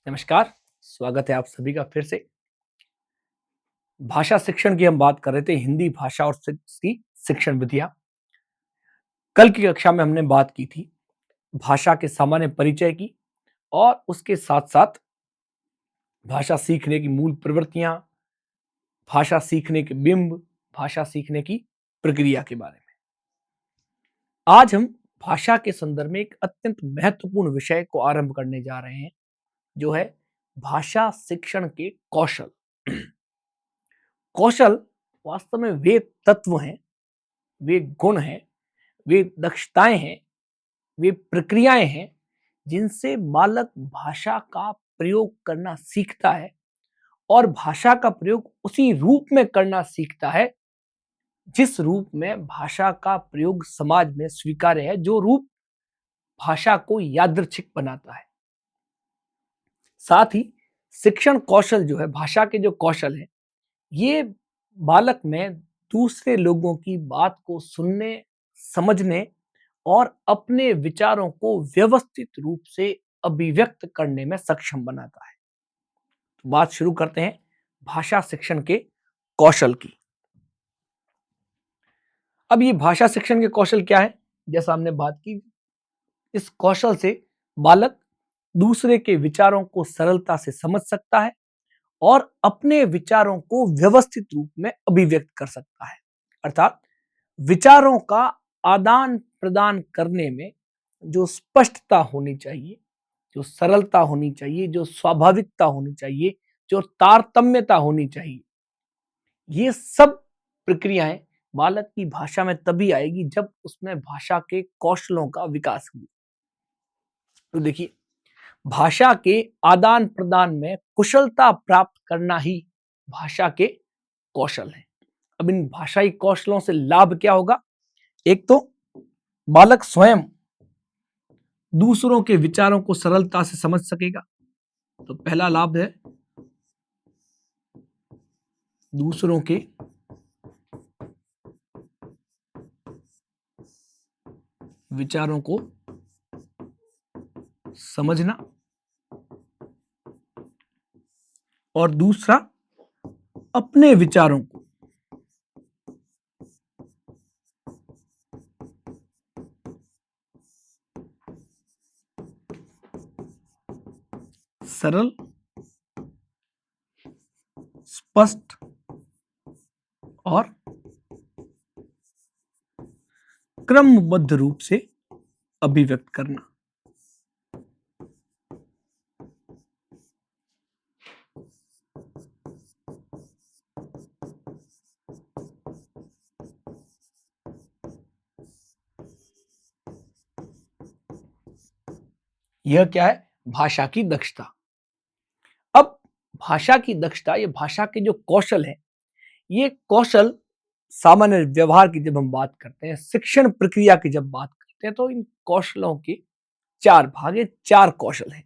नमस्कार। स्वागत है आप सभी का फिर से। भाषा शिक्षण की हम बात कर रहे थे, हिंदी भाषा और उसकी शिक्षण विधियां। कल की कक्षा में हमने बात की थी भाषा के सामान्य परिचय की और उसके साथ साथ भाषा सीखने की मूल प्रवृत्तियां, भाषा सीखने के बिंब, भाषा सीखने की प्रक्रिया के बारे में। आज हम भाषा के संदर्भ में एक अत्यंत महत्वपूर्ण विषय को आरंभ करने जा रहे हैं, जो है भाषा शिक्षण के कौशल। कौशल वास्तव में वे तत्व हैं, वे गुण हैं, वे दक्षताएं हैं, वे प्रक्रियाएं हैं जिनसे बालक भाषा का प्रयोग करना सीखता है और भाषा का प्रयोग उसी रूप में करना सीखता है जिस रूप में भाषा का प्रयोग समाज में स्वीकार्य है, जो रूप भाषा को यादृच्छिक बनाता है। साथ ही शिक्षण कौशल जो है, भाषा के जो कौशल है, ये बालक में दूसरे लोगों की बात को सुनने, समझने और अपने विचारों को व्यवस्थित रूप से अभिव्यक्त करने में सक्षम बनाता है। तो बात शुरू करते हैं भाषा शिक्षण के कौशल की। अब ये भाषा शिक्षण के कौशल क्या है? जैसा हमने बात की, इस कौशल से बालक दूसरे के विचारों को सरलता से समझ सकता है और अपने विचारों को व्यवस्थित रूप में अभिव्यक्त कर सकता है। अर्थात विचारों का आदान प्रदान करने में जो स्पष्टता होनी चाहिए, जो सरलता होनी चाहिए, जो स्वाभाविकता होनी चाहिए, जो तारतम्यता होनी चाहिए, ये सब प्रक्रियाएं बालक की भाषा में तभी आएगी जब उसमें भाषा के कौशलों का विकास हो। तो देखिए, भाषा के आदान प्रदान में कुशलता प्राप्त करना ही भाषा के कौशल है। अब इन भाषाई कौशलों से लाभ क्या होगा? एक तो बालक स्वयं दूसरों के विचारों को सरलता से समझ सकेगा। तो पहला लाभ है दूसरों के विचारों को समझना, और दूसरा अपने विचारों को सरल, स्पष्ट और क्रमबद्ध रूप से अभिव्यक्त करना। यह क्या है? भाषा की दक्षता। अब भाषा की दक्षता, ये भाषा के जो कौशल है, ये कौशल सामान्य व्यवहार की जब हम बात करते हैं, शिक्षण प्रक्रिया की जब बात करते हैं, तो इन कौशलों के चार भाग है, चार कौशल हैं।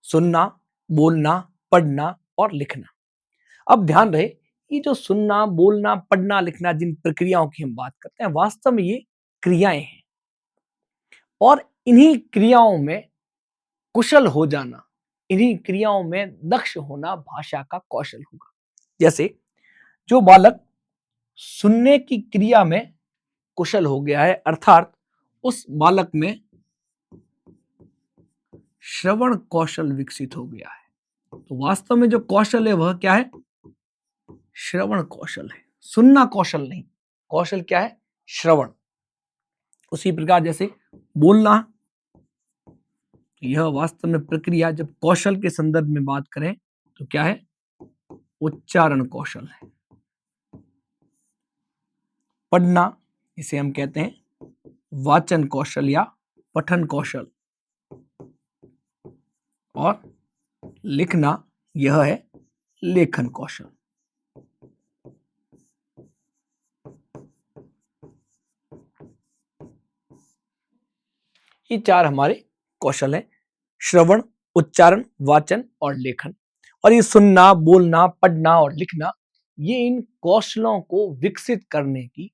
सुनना, बोलना, पढ़ना और लिखना। अब ध्यान रहे, ये जो सुनना, बोलना, पढ़ना, लिखना, जिन प्रक्रियाओं की हम बात करते हैं, वास्तव में ये क्रियाएं हैं और इन्हीं क्रियाओं में कुशल हो जाना, इन्हीं क्रियाओं में दक्ष होना भाषा का कौशल होगा। जैसे जो बालक सुनने की क्रिया में कुशल हो गया है, अर्थात उस बालक में श्रवण कौशल विकसित हो गया है। तो वास्तव में जो कौशल है वह क्या है? श्रवण कौशल है, सुनना कौशल नहीं। कौशल क्या है? श्रवण। उसी प्रकार जैसे बोलना, यह वास्तव में प्रक्रिया, जब कौशल के संदर्भ में बात करें तो क्या है? उच्चारण कौशल है। पढ़ना, इसे हम कहते हैं वाचन कौशल या पठन कौशल, और लिखना, यह है लेखन कौशल। ये चार हमारे कौशल हैं: श्रवण, उच्चारण, वाचन और लेखन। और ये सुनना, बोलना, पढ़ना और लिखना, ये इन कौशलों को विकसित करने की,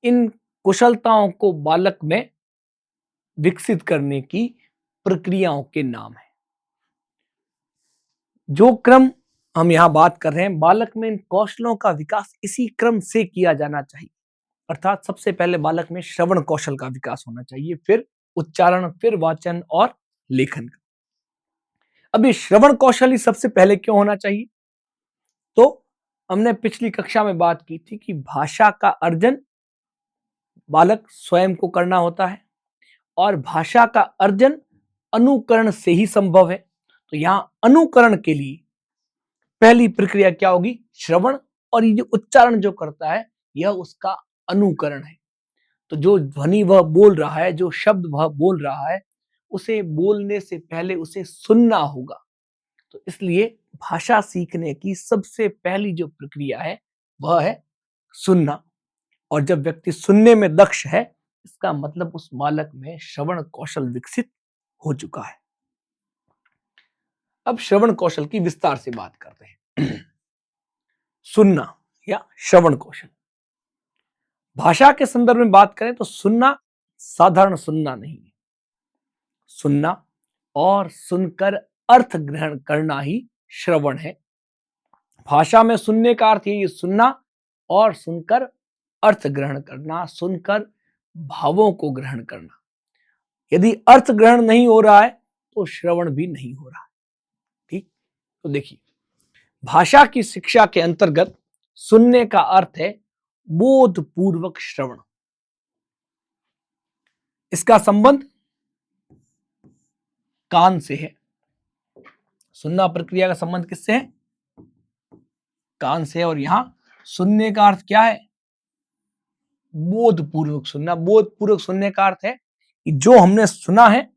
इन कुशलताओं को बालक में विकसित करने की प्रक्रियाओं के नाम है। जो क्रम हम यहाँ बात कर रहे हैं, बालक में इन कौशलों का विकास इसी क्रम से किया जाना चाहिए। अर्थात सबसे पहले बालक में श्रवण कौशल का विकास होना चाहिए, फिर उच्चारण, फिर वाचन और लेखन का। अब ये श्रवण कौशल ही सबसे पहले क्यों होना चाहिए? तो हमने पिछली कक्षा में बात की थी कि भाषा का अर्जन बालक स्वयं को करना होता है और भाषा का अर्जन अनुकरण से ही संभव है। तो यहां अनुकरण के लिए पहली प्रक्रिया क्या होगी? श्रवण। और ये जो उच्चारण जो करता है यह उसका अनुकरण है। तो जो ध्वनि वह बोल रहा है, जो शब्द वह बोल रहा है, उसे बोलने से पहले उसे सुनना होगा। तो इसलिए भाषा सीखने की सबसे पहली जो प्रक्रिया है वह है सुनना। और जब व्यक्ति सुनने में दक्ष है, इसका मतलब उस बालक में श्रवण कौशल विकसित हो चुका है। अब श्रवण कौशल की विस्तार से बात करते हैं। सुनना या श्रवण कौशल, भाषा के संदर्भ में बात करें तो सुनना साधारण सुनना नहीं है। सुनना और सुनकर अर्थ ग्रहण करना ही श्रवण है। भाषा में सुनने का अर्थ ये सुनना और सुनकर अर्थ ग्रहण करना, सुनकर भावों को ग्रहण करना। यदि अर्थ ग्रहण नहीं हो रहा है तो श्रवण भी नहीं हो रहा है। ठीक, तो देखिए, भाषा की शिक्षा के अंतर्गत सुनने का अर्थ है बोधपूर्वक श्रवण। इसका संबंध कान से है। सुनना प्रक्रिया का संबंध किससे है? कान से। और यहां सुनने का अर्थ क्या है? बोधपूर्वक सुनना। बोधपूर्वक सुनने का अर्थ है कि जो हमने सुना है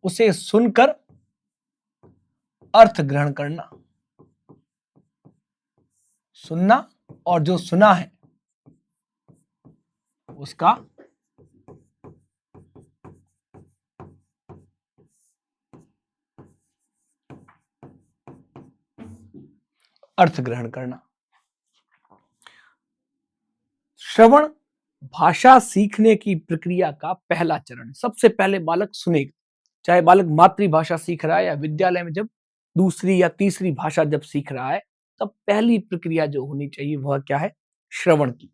उसे सुनकर अर्थ ग्रहण करना। सुनना और जो सुना है उसका अर्थ ग्रहण करना। श्रवण भाषा सीखने की प्रक्रिया का पहला चरण। सबसे पहले बालक सुनेगा, चाहे बालक मातृभाषा सीख रहा है या विद्यालय में जब दूसरी या तीसरी भाषा जब सीख रहा है, तब पहली प्रक्रिया जो होनी चाहिए वह क्या है? श्रवण की।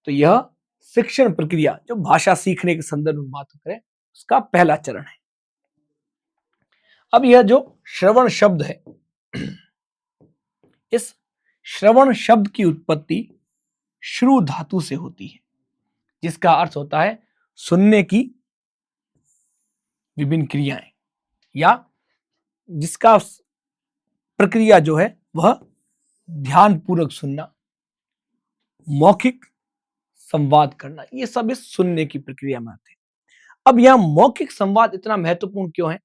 तो यह शिक्षण प्रक्रिया जो भाषा सीखने के संदर्भ में बात करें उसका पहला चरण है। अब यह जो श्रवण शब्द है, इस श्रवण शब्द की उत्पत्ति श्रु धातु से होती है, जिसका अर्थ होता है सुनने की विभिन्न क्रियाएं, या जिसका प्रक्रिया जो है वह ध्यान पूर्वक सुनना, मौखिक संवाद करना, ये सब इस सुनने की प्रक्रिया में आते हैं। अब यह मौखिक संवाद इतना महत्वपूर्ण क्यों है?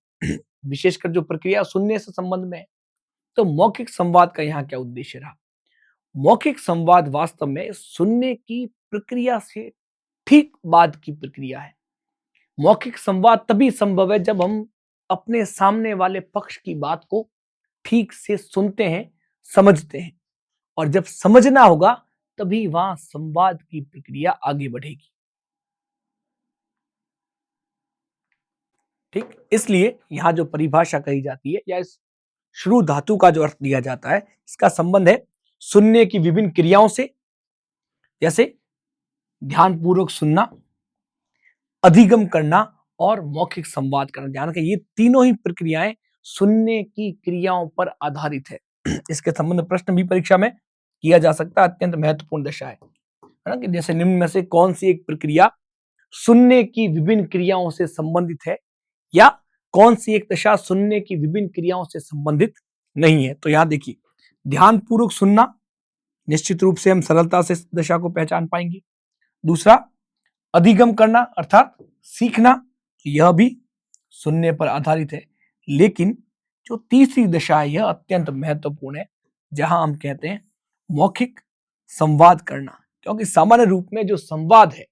विशेषकर जो प्रक्रिया सुनने से संबंध में है, तो मौखिक संवाद का यहाँ क्या उद्देश्य रहा? मौखिक संवाद वास्तव में सुनने की प्रक्रिया से ठीक बाद की प्रक्रिया है। मौखिक संवाद तभी संभव है जब हम अपने सामने वाले पक्ष की बात को ठीक से सुनते हैं, समझते हैं, और जब समझना होगा तभी वहां संवाद की प्रक्रिया आगे बढ़ेगी। ठीक, इसलिए यहां जो परिभाषा कही जाती है या इस श्रु धातु का जो अर्थ दिया जाता है, इसका संबंध है सुनने की विभिन्न क्रियाओं से, जैसे ध्यानपूर्वक सुनना, अधिगम करना और मौखिक संवाद करना। ध्यान रखें, ये तीनों ही प्रक्रियाएं सुनने की क्रियाओं पर आधारित है। इसके संबंध में प्रश्न भी परीक्षा में किया जा सकता है। अत्यंत महत्वपूर्ण दशा है ना, कि जैसे निम्न में से कौन सी एक प्रक्रिया सुनने की विभिन्न क्रियाओं से संबंधित है, या कौन सी एक दशा सुनने की विभिन्न क्रियाओं से संबंधित नहीं है। तो यहां देखिए, ध्यानपूर्वक सुनना, निश्चित रूप से हम सरलता से इस दशा को पहचान पाएंगे। दूसरा, अधिगम करना अर्थात सीखना, यह भी सुनने पर आधारित है। लेकिन जो तीसरी दशा है यह अत्यंत महत्वपूर्ण है, जहां हम कहते हैं मौखिक संवाद करना। क्योंकि सामान्य रूप में जो संवाद है,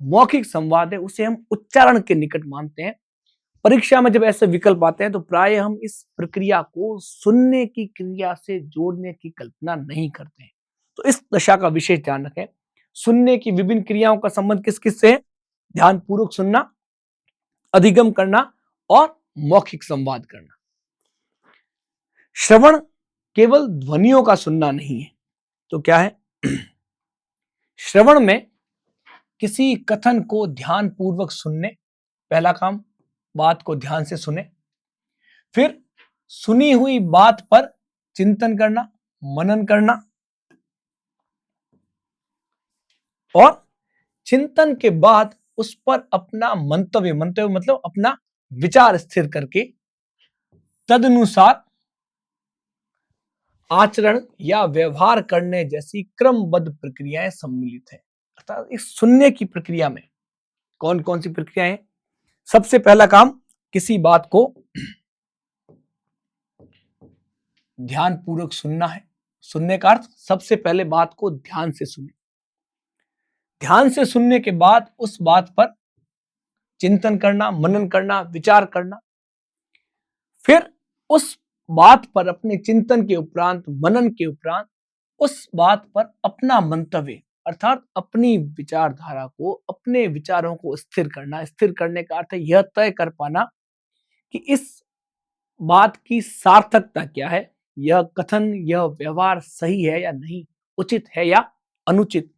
मौखिक संवाद है, उसे हम उच्चारण के निकट मानते हैं। परीक्षा में जब ऐसे विकल्प आते हैं तो प्राय हम इस प्रक्रिया को सुनने की क्रिया से जोड़ने की कल्पना नहीं करते हैं। तो इस दशा का विशेष ध्यान रखें। सुनने की विभिन्न क्रियाओं का संबंध किस किस से है? ध्यानपूर्वक सुनना, अधिगम करना और मौखिक संवाद करना। श्रवण केवल ध्वनियों का सुनना नहीं है। तो क्या है? श्रवण में किसी कथन को ध्यान पूर्वक सुनने, पहला काम, बात को ध्यान से सुने, फिर सुनी हुई बात पर चिंतन करना, मनन करना, और चिंतन के बाद उस पर अपना मंतव्य, मंतव्य मतलब अपना विचार स्थिर करके तदनुसार आचरण या व्यवहार करने जैसी क्रमबद्ध प्रक्रियाएं सम्मिलित है। अर्थात इस सुनने की प्रक्रिया में कौन कौन सी प्रक्रियाएं? सबसे पहला काम, किसी बात को ध्यान पूर्वक सुनना है। सुनने का अर्थ सबसे पहले बात को ध्यान से सुने, ध्यान से सुनने के बाद उस बात पर चिंतन करना, मनन करना, विचार करना, फिर उस बात पर अपने चिंतन के उपरांत, मनन के उपरांत उस बात पर अपना मंतव्य अर्थात अपनी विचारधारा को, अपने विचारों को स्थिर करना। स्थिर करने का अर्थ है यह तय कर पाना कि इस बात की सार्थकता क्या है, यह कथन, यह व्यवहार सही है या नहीं, उचित है या अनुचित।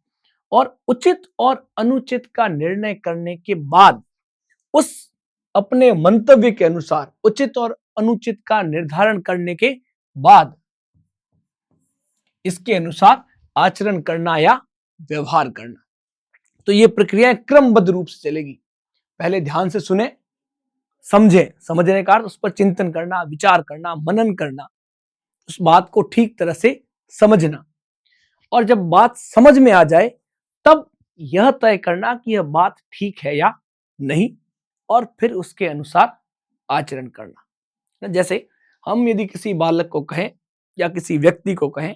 और उचित और अनुचित का निर्णय करने के बाद उस अपने मंतव्य के अनुसार उचित और अनुचित का निर्धारण करने के बाद इसके अनुसार आचरण करना या व्यवहार करना। तो ये प्रक्रिया क्रमबद्ध रूप से चलेगी। पहले ध्यान से सुने, समझे, समझने का अर्थ उस पर चिंतन करना, विचार करना, मनन करना, उस बात को ठीक तरह से समझना, और जब बात समझ में आ जाए तब यह तय करना कि यह बात ठीक है या नहीं, और फिर उसके अनुसार आचरण करना। जैसे हम यदि किसी बालक को कहें या किसी व्यक्ति को कहें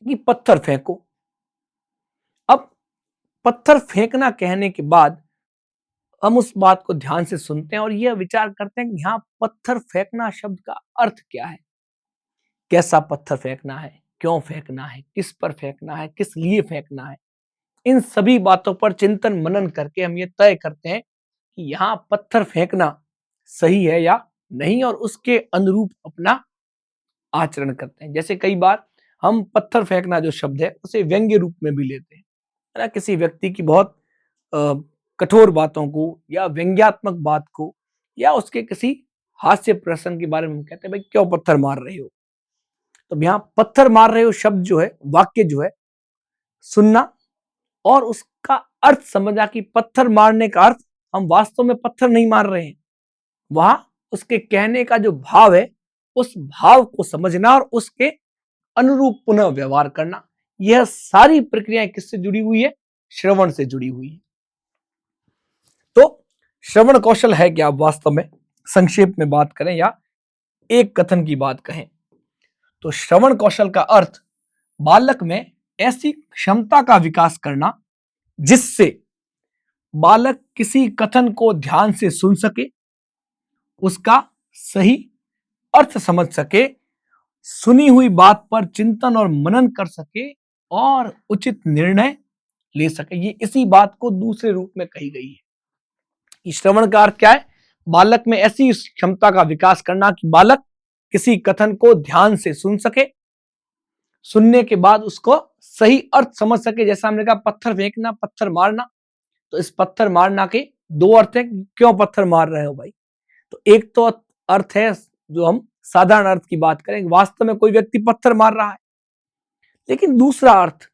कि पत्थर फेंको, अब पत्थर फेंकना कहने के बाद हम उस बात को ध्यान से सुनते हैं और यह विचार करते हैं कि यहां पत्थर फेंकना शब्द का अर्थ क्या है, कैसा पत्थर फेंकना है, क्यों फेंकना है, किस पर फेंकना है, किस लिए फेंकना है। इन सभी बातों पर चिंतन मनन करके हम ये तय करते हैं कि यहां पत्थर फेंकना सही है या नहीं, और उसके अनुरूप अपना आचरण करते हैं। जैसे कई बार हम पत्थर फेंकना जो शब्द है उसे व्यंग्य रूप में भी लेते हैं, है ना। किसी व्यक्ति की बहुत कठोर बातों को या व्यंग्यात्मक बात को या उसके किसी हास्य प्रसंग के बारे में हम कहते हैं भाई क्यों पत्थर मार रहे हो। तो यहाँ पत्थर मार रहे हो शब्द जो है, वाक्य जो है, सुनना और उसका अर्थ समझना कि पत्थर मारने का अर्थ हम वास्तव में पत्थर नहीं मार रहे हैं, वहां उसके कहने का जो भाव है उस भाव को समझना और उसके अनुरूप पुनः व्यवहार करना। यह सारी प्रक्रियाएं किससे जुड़ी हुई है? श्रवण से जुड़ी हुई है। तो श्रवण कौशल है क्या वास्तव में? संक्षेप में बात करें या एक कथन की बात कहें तो श्रवण कौशल का अर्थ बालक में ऐसी क्षमता का विकास करना जिससे बालक किसी कथन को ध्यान से सुन सके, उसका सही अर्थ समझ सके, सुनी हुई बात पर चिंतन और मनन कर सके और उचित निर्णय ले सके। ये इसी बात को दूसरे रूप में कही गई है। श्रवण का अर्थ क्या है? बालक में ऐसी क्षमता का विकास करना कि बालक किसी कथन को ध्यान से सुन सके, सुनने के बाद उसको सही अर्थ समझ सके। जैसा हमने कहा पत्थर फेंकना, पत्थर मारना, तो इस पत्थर मारना के दो अर्थ है। क्यों पत्थर मार रहे हो भाई? तो एक तो अर्थ है जो हम साधारण अर्थ की बात करें, वास्तव में कोई व्यक्ति पत्थर मार रहा है, लेकिन दूसरा अर्थ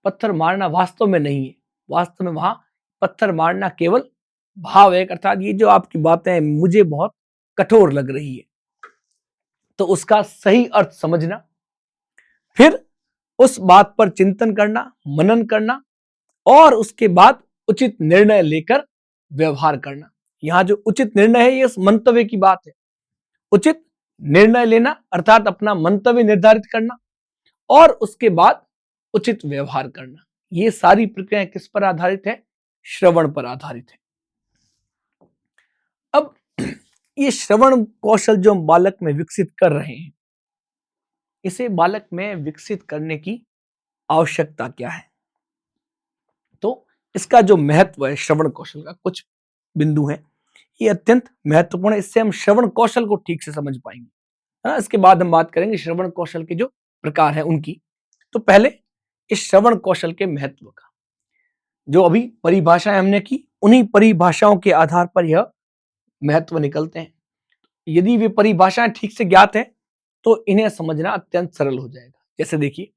पत्थर मारना वास्तव में नहीं है। वास्तव में वहां पत्थर मारना केवल भाव है, अर्थात ये जो आपकी बातें मुझे बहुत कठोर लग रही है, तो उसका सही अर्थ समझना, फिर उस बात पर चिंतन करना, मनन करना और उसके बाद उचित निर्णय लेकर व्यवहार करना। यहां जो उचित निर्णय है ये मंतव्य की बात है। उचित निर्णय लेना अर्थात अपना मंतव्य निर्धारित करना और उसके बाद उचित व्यवहार करना। ये सारी प्रक्रियाएं किस पर आधारित है? श्रवण पर आधारित है। अब ये श्रवण कौशल जो हम बालक में विकसित कर रहे हैं, इसे बालक में विकसित करने की आवश्यकता क्या है? तो इसका जो महत्व है श्रवण कौशल का, कुछ बिंदु हैं। ये अत्यंत महत्वपूर्ण है, इससे हम श्रवण कौशल को ठीक से समझ पाएंगे, है ना। इसके बाद हम बात करेंगे श्रवण कौशल के जो प्रकार हैं उनकी। तो पहले इस श्रवण कौशल के महत्व का, जो अभी परिभाषाएं हमने की, उन्हीं परिभाषाओं के आधार पर यह महत्व निकलते हैं। यदि वे परिभाषाएं ठीक से ज्ञात है तो इन्हें समझना अत्यंत सरल हो जाएगा। जैसे देखिए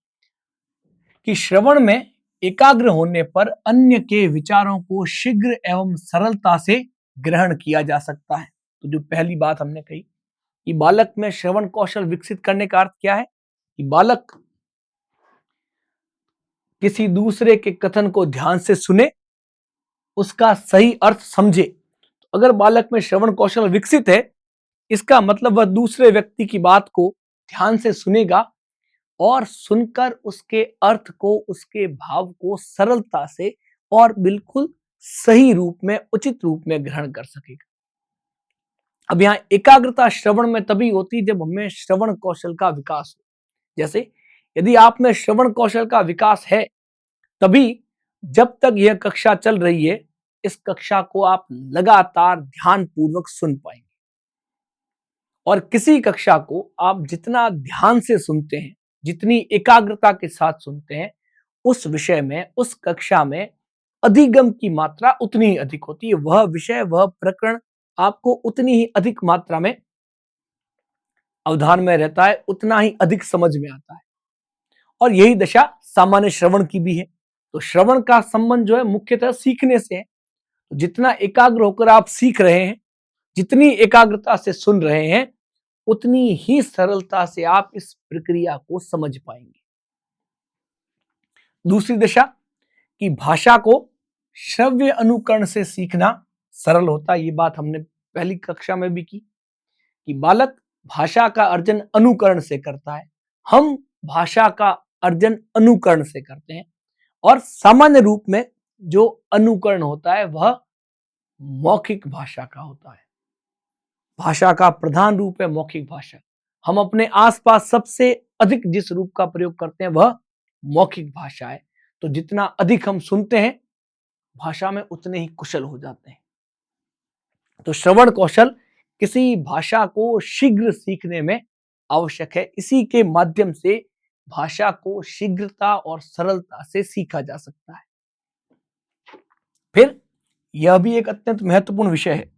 कि श्रवण में एकाग्र होने पर अन्य के विचारों को शीघ्र एवं सरलता से ग्रहण किया जा सकता है। तो जो पहली बात हमने कही कि बालक में श्रवण कौशल विकसित करने का अर्थ क्या है, कि बालक किसी दूसरे के कथन को ध्यान से सुने, उसका सही अर्थ समझे। तो अगर बालक में श्रवण कौशल विकसित है, इसका मतलब वह दूसरे व्यक्ति की बात को ध्यान से सुनेगा और सुनकर उसके अर्थ को, उसके भाव को सरलता से और बिल्कुल सही रूप में, उचित रूप में ग्रहण कर सकेगा। अब यहां एकाग्रता श्रवण में तभी होती जब हमें श्रवण कौशल का विकास हो। जैसे यदि आप में श्रवण कौशल का विकास है, तभी जब तक यह कक्षा चल रही है, इस कक्षा को आप लगातार ध्यान पूर्वक सुन पाएंगे। और किसी कक्षा को आप जितना ध्यान से सुनते हैं, जितनी एकाग्रता के साथ सुनते हैं, उस विषय में, उस कक्षा में अधिगम की मात्रा उतनी ही अधिक होती है। वह विषय, वह प्रकरण आपको उतनी ही अधिक मात्रा में अवधान में रहता है, उतना ही अधिक समझ में आता है। और यही दशा सामान्य श्रवण की भी है। तो श्रवण का संबंध जो है मुख्यतः सीखने से है। तो जितना एकाग्र होकर आप सीख रहे हैं, जितनी एकाग्रता से सुन रहे हैं, उतनी ही सरलता से आप इस प्रक्रिया को समझ पाएंगे। दूसरी दशा कि भाषा को श्रव्य अनुकरण से सीखना सरल होता है। ये बात हमने पहली कक्षा में भी की कि बालक भाषा का अर्जन अनुकरण से करता है, हम भाषा का अर्जन अनुकरण से करते हैं। और सामान्य रूप में जो अनुकरण होता है वह मौखिक भाषा का होता है। भाषा का प्रधान रूप है मौखिक भाषा। हम अपने आसपास सबसे अधिक जिस रूप का प्रयोग करते हैं वह मौखिक भाषा है। तो जितना अधिक हम सुनते हैं, भाषा में उतने ही कुशल हो जाते हैं। तो श्रवण कौशल किसी भाषा को शीघ्र सीखने में आवश्यक है। इसी के माध्यम से भाषा को शीघ्रता और सरलता से सीखा जा सकता है। फिर यह भी एक अत्यंत महत्वपूर्ण विषय है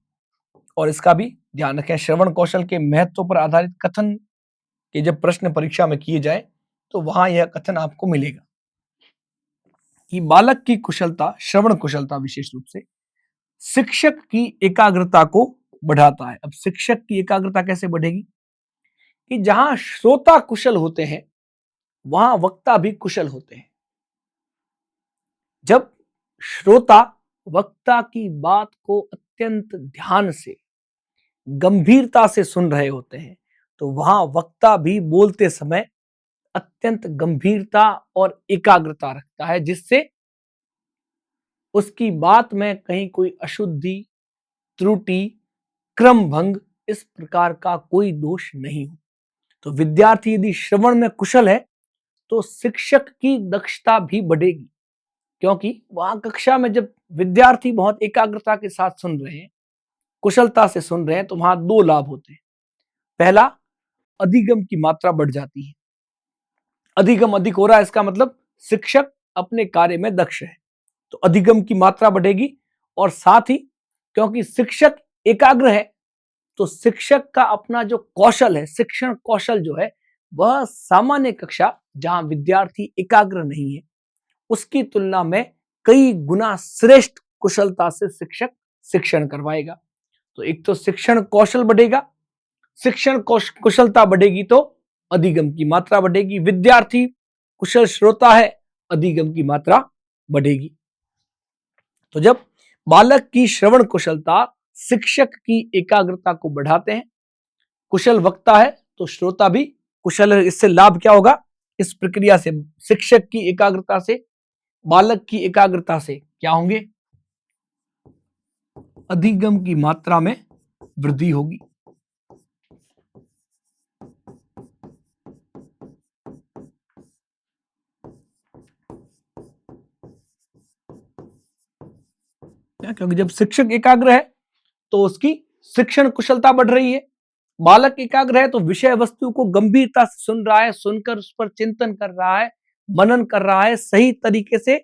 और इसका भी ध्यान रखें। श्रवण कौशल के महत्व पर आधारित कथन के जब प्रश्न परीक्षा में किए जाए तो वहां यह कथन आपको मिलेगा कि बालक की कुशलता, श्रवण कुशलता विशेष रूप से शिक्षक की एकाग्रता को बढ़ाता है। अब शिक्षक की एकाग्रता कैसे बढ़ेगी, कि जहां श्रोता कुशल होते हैं वहां वक्ता भी कुशल होते हैं। जब श्रोता वक्ता की बात को अत्यंत ध्यान से, गंभीरता से सुन रहे होते हैं, तो वहां वक्ता भी बोलते समय अत्यंत गंभीरता और एकाग्रता रखता है, जिससे उसकी बात में कहीं कोई अशुद्धि, त्रुटि, क्रम भंग, इस प्रकार का कोई दोष नहीं हो। तो विद्यार्थी यदि श्रवण में कुशल है तो शिक्षक की दक्षता भी बढ़ेगी, क्योंकि वहां कक्षा में जब विद्यार्थी बहुत एकाग्रता के साथ सुन रहे हैं, कुशलता से सुन रहे हैं, तो वहां दो लाभ होते हैं। पहला, अधिगम की मात्रा बढ़ जाती है। अधिगम अधिक हो रहा है, इसका मतलब शिक्षक अपने कार्य में दक्ष है, तो अधिगम की मात्रा बढ़ेगी। और साथ ही क्योंकि शिक्षक एकाग्र है, तो शिक्षक का अपना जो कौशल है, शिक्षण कौशल जो है, वह सामान्य कक्षा जहां विद्यार्थी एकाग्र नहीं है उसकी तुलना में कई गुना श्रेष्ठ कुशलता से शिक्षक शिक्षण करवाएगा। तो एक तो शिक्षण कौशल बढ़ेगा, शिक्षण कुशलता बढ़ेगी तो अधिगम की मात्रा बढ़ेगी। विद्यार्थी कुशल श्रोता है, अधिगम की मात्रा बढ़ेगी। तो जब बालक की श्रवण कुशलता शिक्षक की एकाग्रता को बढ़ाते हैं, कुशल वक्ता है तो श्रोता भी कुशल है। इससे लाभ क्या होगा, इस प्रक्रिया से शिक्षक की एकाग्रता से, बालक की एकाग्रता से क्या होंगे, अधिगम की मात्रा में वृद्धि होगी। क्योंकि जब शिक्षक एकाग्र है तो उसकी शिक्षण कुशलता बढ़ रही है। बालक एकाग्र है तो विषय वस्तु को गंभीरता से सुन रहा है, सुनकर उस पर चिंतन कर रहा है, मनन कर रहा है, सही तरीके से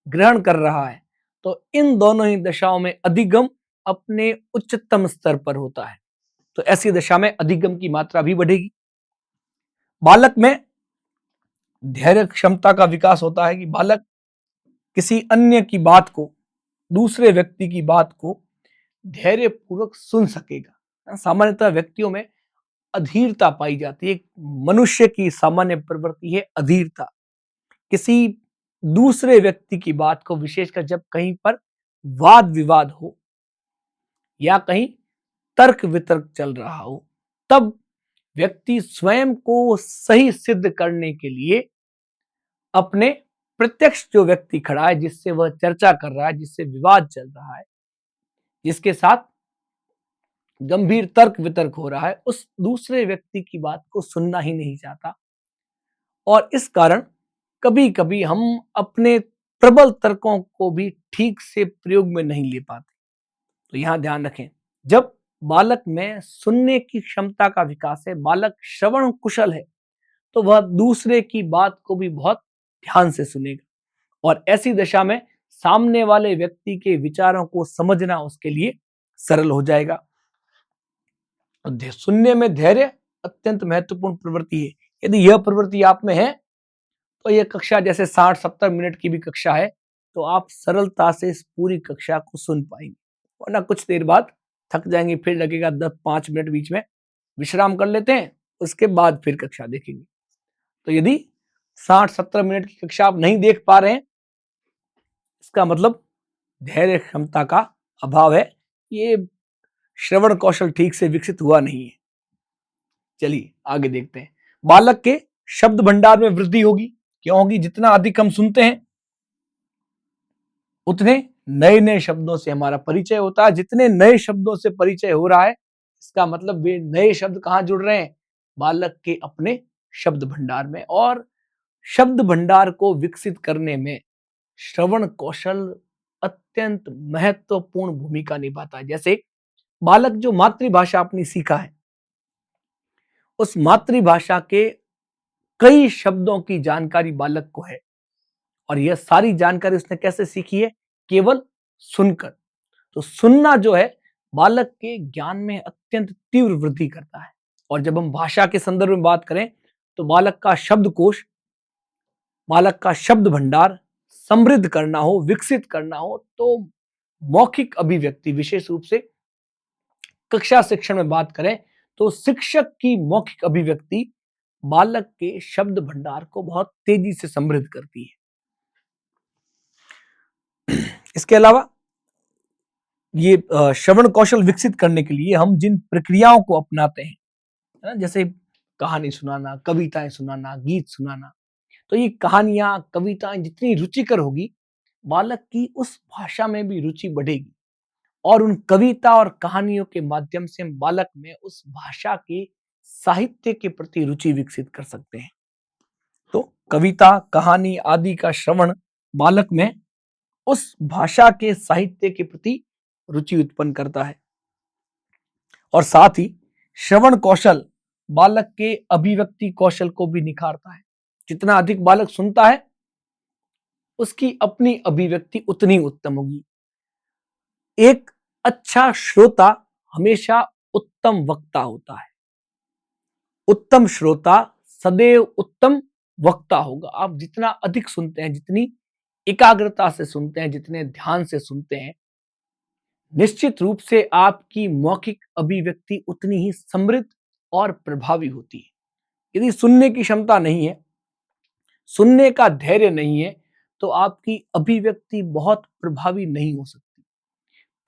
ग्रहण कर रहा है। तो इन दोनों ही दशाओं में अधिगम अपने उच्चतम स्तर पर होता है। तो ऐसी दशा में अधिगम की मात्रा भी बढ़ेगी। बालक में धैर्य क्षमता का विकास होता है कि बालक किसी अन्य की बात को, दूसरे व्यक्ति की बात को धैर्य पूर्वक सुन सकेगा। सामान्यतः व्यक्तियों में अधीरता पाई जाती है। मनुष्य की सामान्य प्रवृत्ति है अधीरता। किसी दूसरे व्यक्ति की बात को, विशेषकर जब कहीं पर वाद विवाद हो या कहीं तर्क वितर्क चल रहा हो, तब व्यक्ति स्वयं को सही सिद्ध करने के लिए अपने प्रत्यक्ष जो व्यक्ति खड़ा है, जिससे वह चर्चा कर रहा है, जिससे विवाद चल रहा है, जिसके साथ गंभीर तर्क वितर्क हो रहा है, उस दूसरे व्यक्ति की बात को सुनना ही नहीं चाहता। और इस कारण कभी कभी हम अपने प्रबल तर्कों को भी ठीक से प्रयोग में नहीं ले पाते। तो यहां ध्यान रखें, जब बालक में सुनने की क्षमता का विकास है, बालक श्रवण कुशल है, तो वह दूसरे की बात को भी बहुत ध्यान से सुनेगा और ऐसी दशा में सामने वाले व्यक्ति के विचारों को समझना उसके लिए सरल हो जाएगा। सुनने में धैर्य अत्यंत महत्वपूर्ण प्रवृत्ति है। यदि यह प्रवृत्ति आप में है तो यह कक्षा जैसे 60-70 मिनट की भी कक्षा है तो आप सरलता से इस पूरी कक्षा को सुन पाएंगे, वरना कुछ देर बाद थक जाएंगे, फिर लगेगा 10-5 मिनट बीच में विश्राम कर लेते हैं, उसके बाद फिर कक्षा देखेंगे। तो यदि 60-70 मिनट की कक्षा आप नहीं देख पा रहे हैं, इसका मतलब धैर्य क्षमता का अभाव है, ये श्रवण कौशल ठीक से विकसित हुआ नहीं है। चलिए आगे देखते हैं। बालक के शब्द भंडार में वृद्धि होगी। क्यों होगी? जितना अधिक हम सुनते हैं उतने नए नए शब्दों से हमारा परिचय होता है। जितने नए शब्दों से परिचय हो रहा है, इसका मतलब वे नए शब्द कहां जुड़ रहे हैं? बालक के अपने शब्द भंडार में। और शब्द भंडार को विकसित करने में श्रवण कौशल अत्यंत महत्वपूर्ण भूमिका निभाता है। जैसे बालक जो मातृभाषा अपनी सीखा है, उस मातृभाषा के कई शब्दों की जानकारी बालक को है और यह सारी जानकारी उसने कैसे सीखी है? केवल सुनकर। तो सुनना जो है बालक के ज्ञान में अत्यंत तीव्र वृद्धि करता है। और जब हम भाषा के संदर्भ में बात करें तो बालक का शब्दकोश, बालक का शब्द भंडार समृद्ध करना हो, विकसित करना हो, तो मौखिक अभिव्यक्ति, विशेष रूप से कक्षा शिक्षण में बात करें तो शिक्षक की मौखिक अभिव्यक्ति बालक के शब्द भंडार को बहुत तेजी से समृद्ध करती है। इसके अलावा ये श्रवण कौशल विकसित करने के लिए हम जिन प्रक्रियाओं को अपनाते हैं, है ना, जैसे कहानी सुनाना, कविताएं सुनाना, गीत सुनाना, तो ये कहानियां, कविताएं जितनी रुचिकर होगी, बालक की उस भाषा में भी रुचि बढ़ेगी और उन कविता और कहानियों के माध्यम से हम बालक में उस भाषा के साहित्य के प्रति रुचि विकसित कर सकते हैं। तो कविता, कहानी आदि का श्रवण बालक में उस भाषा के साहित्य के प्रति रुचि उत्पन्न करता है और साथ ही श्रवण कौशल बालक के अभिव्यक्ति कौशल को भी निखारता है। जितना अधिक बालक सुनता है, उसकी अपनी अभिव्यक्ति उतनी उत्तम होगी। एक अच्छा श्रोता हमेशा उत्तम वक्ता होता है। उत्तम श्रोता सदैव उत्तम वक्ता होगा। आप जितना अधिक सुनते हैं, जितनी एकाग्रता से सुनते हैं, जितने ध्यान से सुनते हैं, निश्चित रूप से आपकी मौखिक अभिव्यक्ति उतनी ही समृद्ध और प्रभावी होती है। यदि सुनने की क्षमता नहीं है, सुनने का धैर्य नहीं है, तो आपकी अभिव्यक्ति बहुत प्रभावी नहीं हो सकती।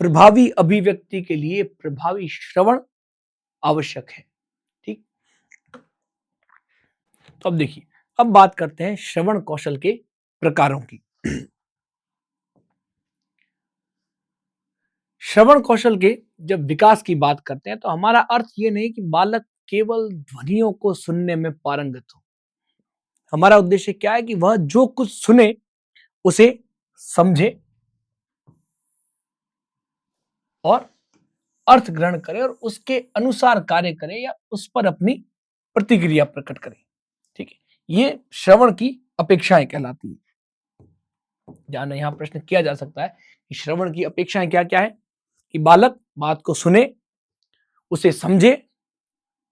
प्रभावी अभिव्यक्ति के लिए प्रभावी श्रवण आवश्यक है। ठीक, तो अब देखिए, अब बात करते हैं श्रवण कौशल के प्रकारों की। श्रवण कौशल के जब विकास की बात करते हैं तो हमारा अर्थ ये नहीं कि बालक केवल ध्वनियों को सुनने में पारंगत हो। हमारा उद्देश्य क्या है कि वह जो कुछ सुने उसे समझे और अर्थ ग्रहण करे और उसके अनुसार कार्य करे या उस पर अपनी प्रतिक्रिया प्रकट करे। ठीक है, ये श्रवण की अपेक्षाएं कहलाती है। जाना यहाँ प्रश्न किया जा सकता है कि श्रवण की अपेक्षाएं क्या क्या है, कि बालक बात को सुने, उसे समझे,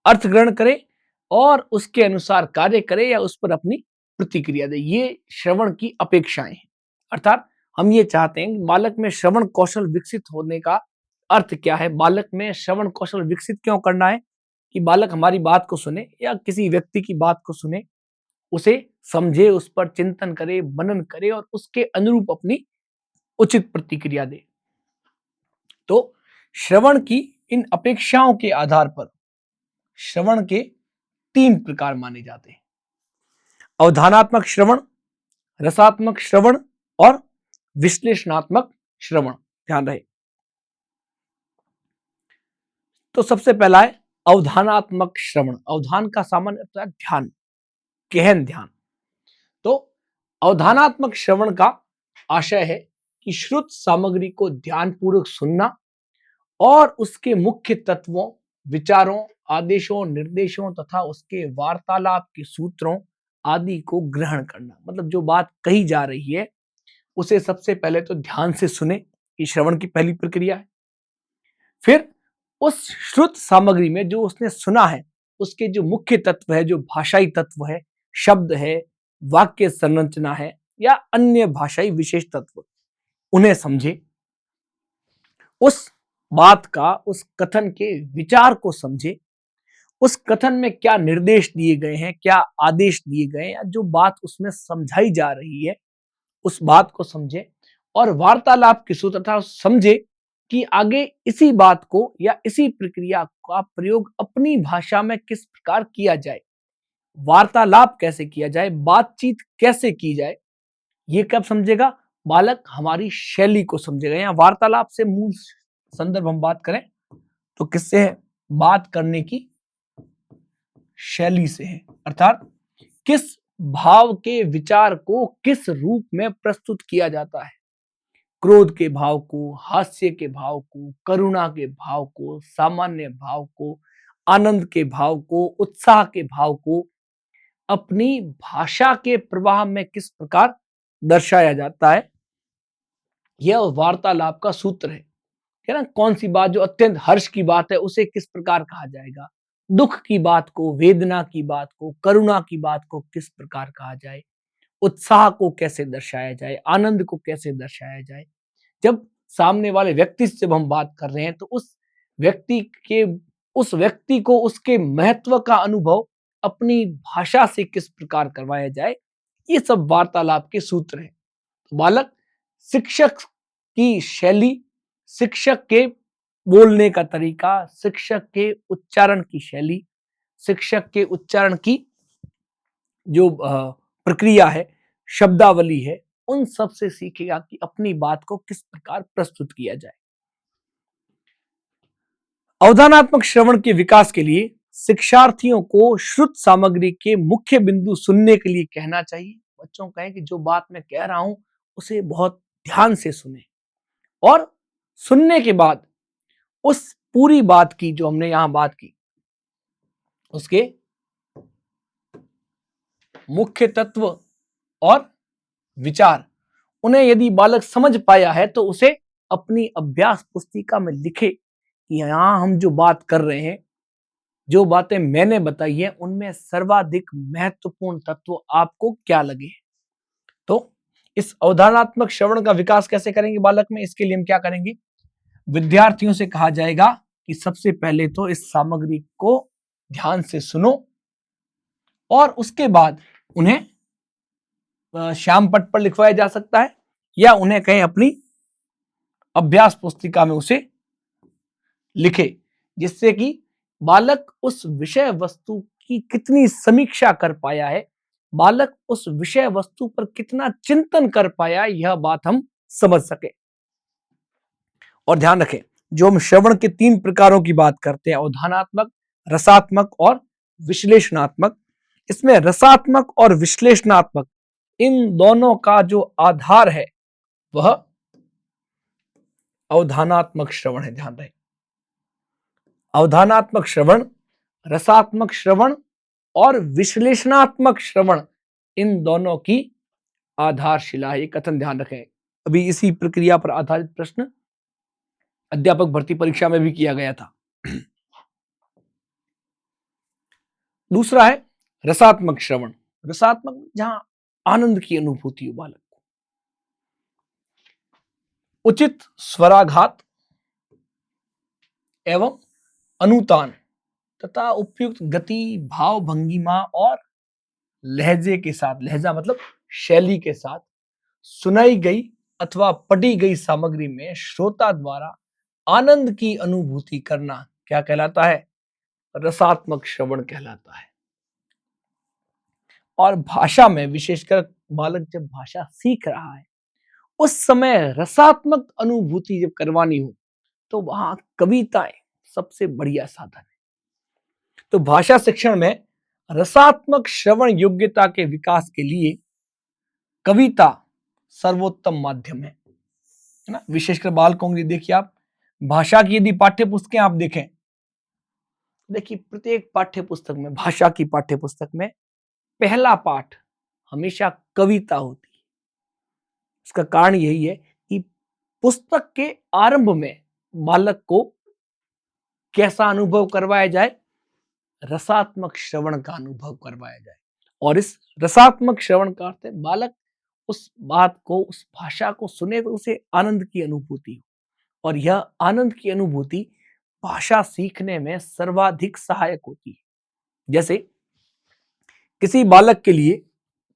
अर्थ ग्रहण करे और उसके अनुसार कार्य करे या उस पर अपनी प्रतिक्रिया दे। ये श्रवण की अपेक्षाएं हैं। अर्थात हम ये चाहते हैं कि बालक में श्रवण कौशल विकसित होने का अर्थ क्या है, बालक में श्रवण कौशल विकसित क्यों करना है, कि बालक हमारी बात को सुने या किसी व्यक्ति की बात को सुने, उसे समझे, उस पर चिंतन करे, मनन करे और उसके अनुरूप अपनी उचित प्रतिक्रिया दे। तो श्रवण की इन अपेक्षाओं के आधार पर श्रवण के 3 प्रकार माने जाते हैं: अवधानात्मक श्रवण, रसात्मक श्रवण और विश्लेषणात्मक श्रवण। ध्यान रहे। तो सबसे पहला है अवधानात्मक श्रवण। अवधान का सामान्य अर्थ है ध्यान, गहन ध्यान। तो अवधानात्मक श्रवण का आशय है कि श्रुत सामग्री को ध्यानपूर्वक सुनना और उसके मुख्य तत्वों, विचारों, आदेशों, निर्देशों तथा उसके वार्तालाप के सूत्रों आदि को ग्रहण करना। मतलब जो बात कही जा रही है उसे सबसे पहले तो ध्यान से सुने, ये श्रवण की पहली प्रक्रिया है। फिर उस श्रुत सामग्री में जो उसने सुना है उसके जो मुख्य तत्व है, जो भाषाई तत्व है, शब्द है, वाक्य संरचना है या अन्य भाषाई विशेष तत्व, उन्हें समझे, उस बात का, उस कथन के विचार को समझे, उस कथन में क्या निर्देश दिए गए हैं, क्या आदेश दिए गए हैं, या जो बात उसमें समझाई जा रही है उस बात को समझे और वार्तालाप के सूत्र तथा समझे कि आगे इसी बात को या इसी प्रक्रिया का प्रयोग अपनी भाषा में किस प्रकार किया जाए, वार्तालाप कैसे किया जाए, बातचीत कैसे की जाए। ये कब समझेगा? बालक हमारी शैली को समझेगा। या वार्तालाप से मूल संदर्भ हम बात करें तो किससे है? बात करने की शैली से है। अर्थात किस भाव के विचार को किस रूप में प्रस्तुत किया जाता है, क्रोध के भाव को, हास्य के भाव को, करुणा के भाव को, सामान्य भाव को, आनंद के भाव को, उत्साह के भाव को अपनी भाषा के प्रवाह में किस प्रकार दर्शाया जाता है, यह वार्तालाप का सूत्र है ना। कौन सी बात जो अत्यंत हर्ष की बात है उसे किस प्रकार कहा जाएगा, दुख की बात को, वेदना की बात को, करुणा की बात को किस प्रकार कहा जाए, उत्साह को कैसे दर्शाया जाए, आनंद को कैसे दर्शाया जाए। जब सामने वाले व्यक्ति से जब हम बात कर रहे हैं तो उस व्यक्ति को उसके महत्व का अनुभव अपनी भाषा से किस प्रकार करवाया जाए, ये सब वार्तालाप के सूत्र हैं। तो बालक शिक्षक की शैली, शिक्षक के बोलने का तरीका, शिक्षक के उच्चारण की शैली, शिक्षक के उच्चारण की जो प्रक्रिया है, शब्दावली है, उन सब से सीखेगा कि अपनी बात को किस प्रकार प्रस्तुत किया जाए। अवधानात्मक श्रवण के विकास के लिए शिक्षार्थियों को श्रुत सामग्री के मुख्य बिंदु सुनने के लिए कहना चाहिए। बच्चों कहें कि जो बात मैं कह रहा हूं उसे बहुत ध्यान से सुने और सुनने के बाद उस पूरी बात की, जो हमने यहां बात की, उसके मुख्य तत्व और विचार, उन्हें यदि बालक समझ पाया है तो उसे अपनी अभ्यास पुस्तिका में लिखे कि यहां हम जो बात कर रहे हैं, जो बातें मैंने बताई है, उनमें सर्वाधिक महत्वपूर्ण तत्व आपको क्या लगे। तो इस अवधारणात्मक श्रवण का विकास कैसे करेंगे बालक में? इसके लिए हम क्या करेंगे? विद्यार्थियों से कहा जाएगा कि सबसे पहले तो इस सामग्री को ध्यान से सुनो और उसके बाद उन्हें श्याम पट पर लिखवाया जा सकता है या उन्हें कहीं अपनी अभ्यास पुस्तिका में उसे लिखे, जिससे कि बालक उस विषय वस्तु की कितनी समीक्षा कर पाया है, बालक उस विषय वस्तु पर कितना चिंतन कर पाया, यह बात हम समझ सके। और ध्यान रखें, जो हम श्रवण के 3 प्रकारों की बात करते हैं, अवधानात्मक, रसात्मक और विश्लेषणात्मक, इसमें रसात्मक और विश्लेषणात्मक इन दोनों का जो आधार है वह अवधानात्मक श्रवण है। ध्यान रहे, अवधानात्मक श्रवण, रसात्मक श्रवण और विश्लेषणात्मक श्रवण, इन दोनों की आधारशिला है। ये कथन ध्यान रखें। अभी इसी प्रक्रिया पर आधारित प्रश्न अध्यापक भर्ती परीक्षा में भी किया गया था। दूसरा है रसात्मक श्रवण। रसात्मक, जहां आनंद की अनुभूति हो बालक को। उचित स्वराघात एवं अनुतान तथा उपयुक्त गति, भाव, भंगिमा और लहजे के साथ, लहजा मतलब शैली के साथ सुनाई गई अथवा पढ़ी गई सामग्री में श्रोता द्वारा आनंद की अनुभूति करना क्या कहलाता है? रसात्मक श्रवण कहलाता है। और भाषा में विशेषकर बालक जब भाषा सीख रहा है उस समय रसात्मक अनुभूति जब करवानी हो तो वहां कविताएं सबसे बढ़िया साधन है। तो भाषा शिक्षण में रसात्मक श्रवण योग्यता के विकास के लिए कविता सर्वोत्तम माध्यम है ना। विशेषकर बालकों के लिए देखिए, आप भाषा की यदि पाठ्य पुस्तकें आप देखें, देखिए प्रत्येक पाठ्य पुस्तक में, भाषा की पाठ्य पुस्तक में पहला पाठ हमेशा कविता होती है। इसका कारण यही है कि पुस्तक के आरंभ में बालक को कैसा अनुभव करवाया जाए? रसात्मक श्रवण का अनुभव करवाया जाए। और इस रसात्मक श्रवण का अर्थ है बालक उस बात को, उस भाषा को सुने तो उसे आनंद की अनुभूति हो। और यह आनंद की अनुभूति भाषा सीखने में सर्वाधिक सहायक होती है। जैसे किसी बालक के लिए,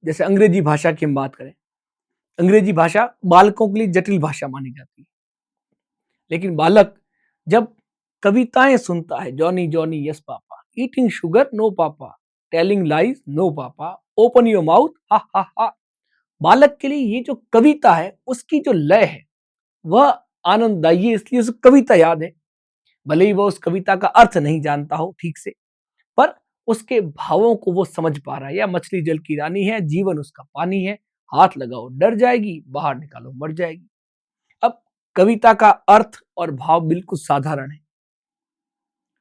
जैसे अंग्रेजी भाषा की हम बात करें, अंग्रेजी भाषा बालकों के लिए जटिल भाषा मानी जाती है। लेकिन बालक जब कविताएं सुनता है, Johnny Johnny yes papa, eating sugar no papa, telling lies no papa, open your mouth ha ha हा, बालक के लिए ये जो कविता है उसकी जो लय है वह आनंददायी है, इसलिए उसे कविता याद है। भले ही वह उस कविता का अर्थ नहीं जानता हो ठीक से, पर उसके भावों को वो समझ पा रहा है। या मछली जल की रानी है, जीवन उसका पानी है, हाथ लगाओ डर जाएगी, बाहर निकालो मर जाएगी। अब कविता का अर्थ और भाव बिल्कुल साधारण है,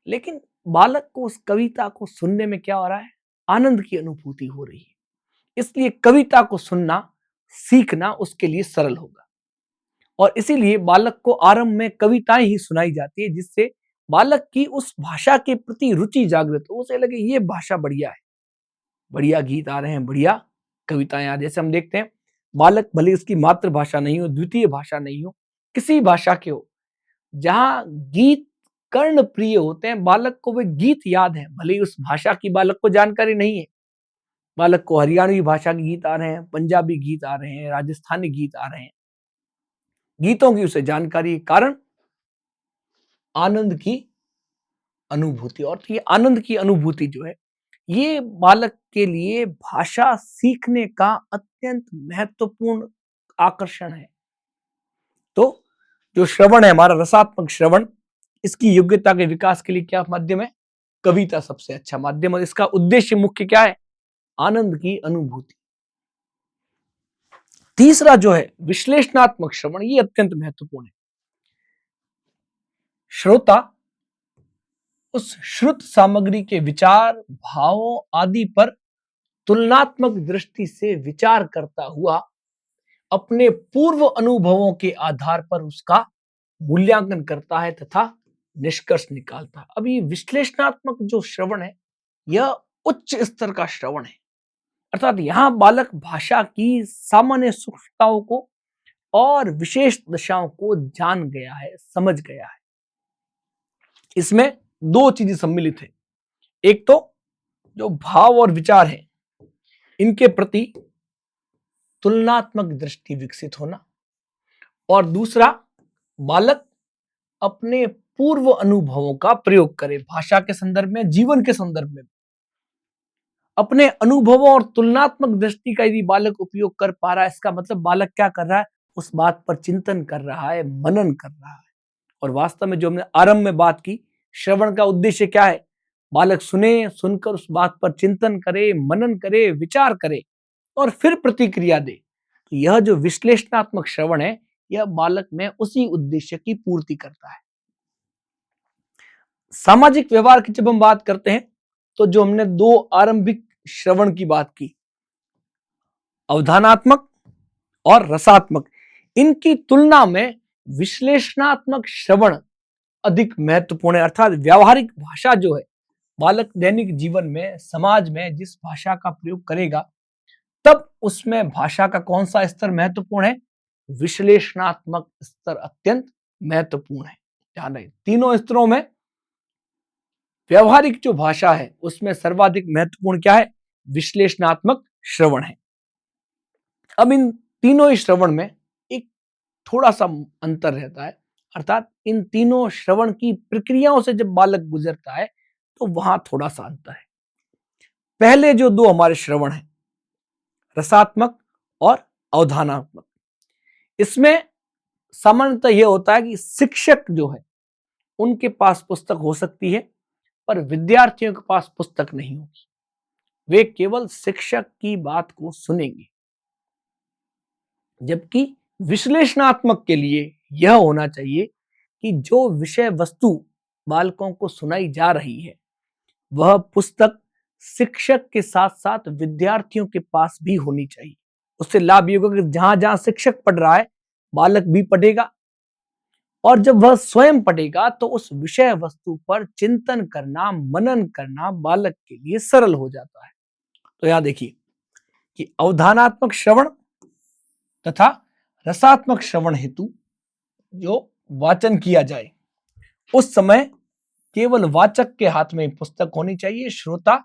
लेकिन बालक को उस कविता को सुनने में क्या हो रहा है? आनंद की अनुभूति हो रही है। इसलिए कविता को सुनना सीखना उसके लिए सरल होगा। और इसीलिए बालक को आरंभ में कविताएं ही सुनाई जाती है, जिससे बालक की उस भाषा के प्रति रुचि जागृत हो, उसे लगे ये भाषा बढ़िया है, बढ़िया गीत आ रहे हैं, बढ़िया कविताएं आ रही। जैसे हम देखते हैं बालक भले उसकी मातृभाषा नहीं हो, द्वितीय भाषा नहीं हो, किसी भाषा के हो, जहां गीत कर्ण प्रिय होते हैं, बालक को वे गीत याद है, भले ही उस भाषा की बालक को जानकारी नहीं है। बालक को हरियाणवी भाषा के गीत आ रहे हैं, पंजाबी गीत आ रहे हैं, राजस्थानी गीत आ रहे हैं, गीतों की उसे जानकारी, कारण आनंद की अनुभूति। और ये आनंद की अनुभूति जो है ये बालक के लिए भाषा सीखने का अत्यंत महत्वपूर्ण आकर्षण है। तो जो श्रवण है हमारा, रसात्मक श्रवण, इसकी योग्यता के विकास के लिए क्या माध्यम है? कविता सबसे अच्छा माध्यम। और इसका उद्देश्य मुख्य क्या है? आनंद की अनुभूति। तीसरा जो है विश्लेषणात्मक श्रवण, ये अत्यंत महत्वपूर्ण है। श्रोता उस श्रुत सामग्री के विचार, भावों आदि पर तुलनात्मक दृष्टि से विचार करता हुआ अपने पूर्व अनुभवों के आधार पर उसका मूल्यांकन करता है तथा निष्कर्ष निकालता है। अब ये विश्लेषणात्मक जो श्रवण है यह उच्च स्तर का श्रवण है। अर्थात यहां बालक भाषा की सामान्य सूक्ष्मताओं को और विशेष दशाओं को जान गया है, समझ गया है। इसमें दो चीजें सम्मिलित है। एक तो जो भाव और विचार है इनके प्रति तुलनात्मक दृष्टि विकसित होना, और दूसरा बालक अपने पूर्व अनुभवों का प्रयोग करे, भाषा के संदर्भ में, जीवन के संदर्भ में। अपने अनुभवों और तुलनात्मक दृष्टि का यदि बालक उपयोग कर पा रहा है, इसका मतलब बालक क्या कर रहा है? उस बात पर चिंतन कर रहा है, मनन कर रहा है। और वास्तव में जो हमने आरंभ में बात की, श्रवण का उद्देश्य क्या है? बालक सुने, सुनकर उस बात पर चिंतन करे, मनन करे, विचार करे और फिर प्रतिक्रिया दे। तो यह जो विश्लेषणात्मक श्रवण है यह बालक में उसी उद्देश्य की पूर्ति करता है। सामाजिक व्यवहार की जब हम बात करते हैं तो जो हमने दो आरंभिक श्रवण की बात की, अवधानात्मक और रसात्मक, इनकी तुलना में विश्लेषणात्मक श्रवण अधिक महत्वपूर्ण है। अर्थात व्यावहारिक भाषा जो है, बालक दैनिक जीवन में समाज में जिस भाषा का प्रयोग करेगा, तब उसमें भाषा का कौन सा स्तर महत्वपूर्ण है? विश्लेषणात्मक स्तर अत्यंत महत्वपूर्ण है। ध्यान रहे, तीनों स्तरों में व्यवहारिक जो भाषा है उसमें सर्वाधिक महत्वपूर्ण क्या है? विश्लेषणात्मक श्रवण है। अब इन तीनों ही श्रवण में एक थोड़ा सा अंतर रहता है, अर्थात इन तीनों श्रवण की प्रक्रियाओं से जब बालक गुजरता है तो वहां थोड़ा सा अंतर है। पहले जो दो हमारे श्रवण हैं, रसात्मक और अवधानात्मक, इसमें सामान्यतः यह होता है कि शिक्षक जो है उनके पास पुस्तक हो सकती है पर विद्यार्थियों के पास पुस्तक नहीं होगी, वे केवल शिक्षक की बात को सुनेंगे। जबकि विश्लेषणात्मक के लिए यह होना चाहिए कि जो विषय वस्तु बालकों को सुनाई जा रही है वह पुस्तक शिक्षक के साथ साथ विद्यार्थियों के पास भी होनी चाहिए। उससे लाभ ये होगा कि जहां जहां शिक्षक पढ़ रहा है बालक भी पढ़ेगा, और जब वह स्वयं पढ़ेगा तो उस विषय वस्तु पर चिंतन करना, मनन करना बालक के लिए सरल हो जाता है। तो यहां देखिए कि अवधानात्मक श्रवण तथा रसात्मक श्रवण हेतु जो वाचन किया जाए उस समय केवल वाचक के हाथ में पुस्तक होनी चाहिए, श्रोता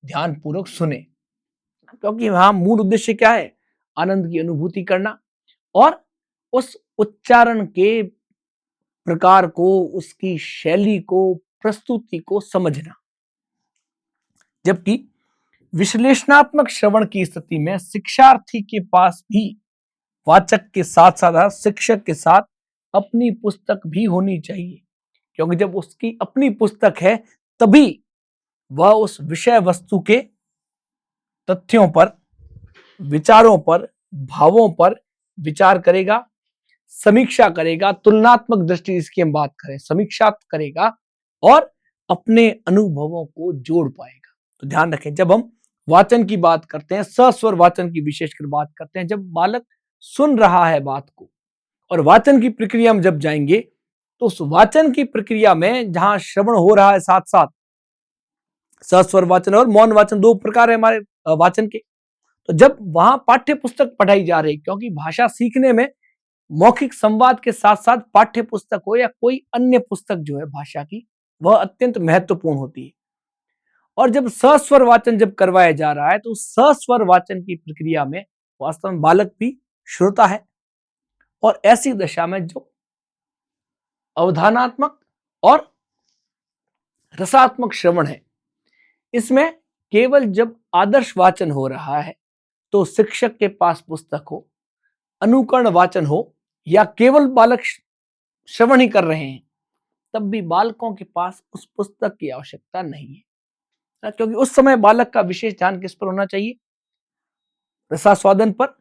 ध्यान पूर्वक सुने, क्योंकि वहां मूल उद्देश्य क्या है? आनंद की अनुभूति करना और उस उच्चारण के प्रकार को, उसकी शैली को, प्रस्तुति को समझना। जबकि विश्लेषणात्मक श्रवण की स्थिति में शिक्षार्थी के पास भी वाचक के साथ साथ शिक्षक के साथ अपनी पुस्तक भी होनी चाहिए, क्योंकि जब उसकी अपनी पुस्तक है तभी वह उस विषय वस्तु के तथ्यों पर, विचारों पर, भावों पर विचार करेगा, समीक्षा करेगा, तुलनात्मक दृष्टि इसकी हम बात करें, समीक्षा करेगा और अपने अनुभवों को जोड़ पाएगा। तो ध्यान रखें, जब हम वाचन की बात करते हैं, सस्वर वाचन की विशेषकर बात करते हैं, जब बालक सुन रहा है बात को और वाचन की प्रक्रिया में जब जाएंगे तो उस वाचन की प्रक्रिया में जहां श्रवण हो रहा है साथ साथ सस्वर वाचन और मौन वाचन, दो प्रकार है हमारे वाचन के। तो जब वहां पाठ्य पुस्तक पढ़ाई जा रही, क्योंकि भाषा सीखने में मौखिक संवाद के साथ साथ पाठ्य पुस्तक हो या कोई अन्य पुस्तक जो है भाषा की, वह अत्यंत महत्वपूर्ण होती है। और जब सस्वर वाचन जब करवाया जा रहा है तो सस्वर वाचन की प्रक्रिया में वास्तव में बालक भी श्रोता है, और ऐसी दशा में जो अवधानात्मक और रसात्मक श्रवण है, इसमें केवल जब आदर्श वाचन हो रहा है तो शिक्षक के पास पुस्तक हो, अनुकरण वाचन हो या केवल बालक श्रवण ही कर रहे हैं, तब भी बालकों के पास उस पुस्तक की आवश्यकता नहीं है, क्योंकि उस समय बालक का विशेष ध्यान किस पर होना चाहिए? रसास्वादन पर,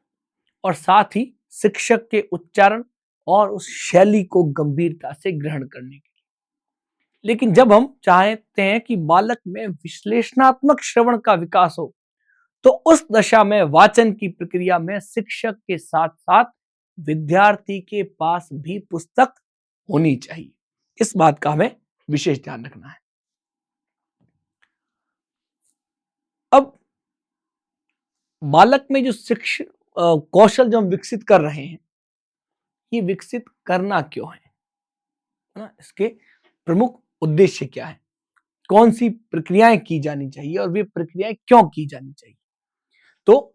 और साथ ही शिक्षक के उच्चारण और उस शैली को गंभीरता से ग्रहण करने के लिए। लेकिन जब हम चाहते हैं कि बालक में विश्लेषणात्मक श्रवण का विकास हो तो उस दशा में वाचन की प्रक्रिया में शिक्षक के साथ साथ विद्यार्थी के पास भी पुस्तक होनी चाहिए। इस बात का हमें विशेष ध्यान रखना है। अब बालक में जो शिक्षण कौशल जो हम विकसित कर रहे हैं, ये विकसित करना क्यों है ना? इसके प्रमुख उद्देश्य क्या है, कौन सी प्रक्रियाएं की जानी चाहिए और वे प्रक्रियाएं क्यों की जानी चाहिए? तो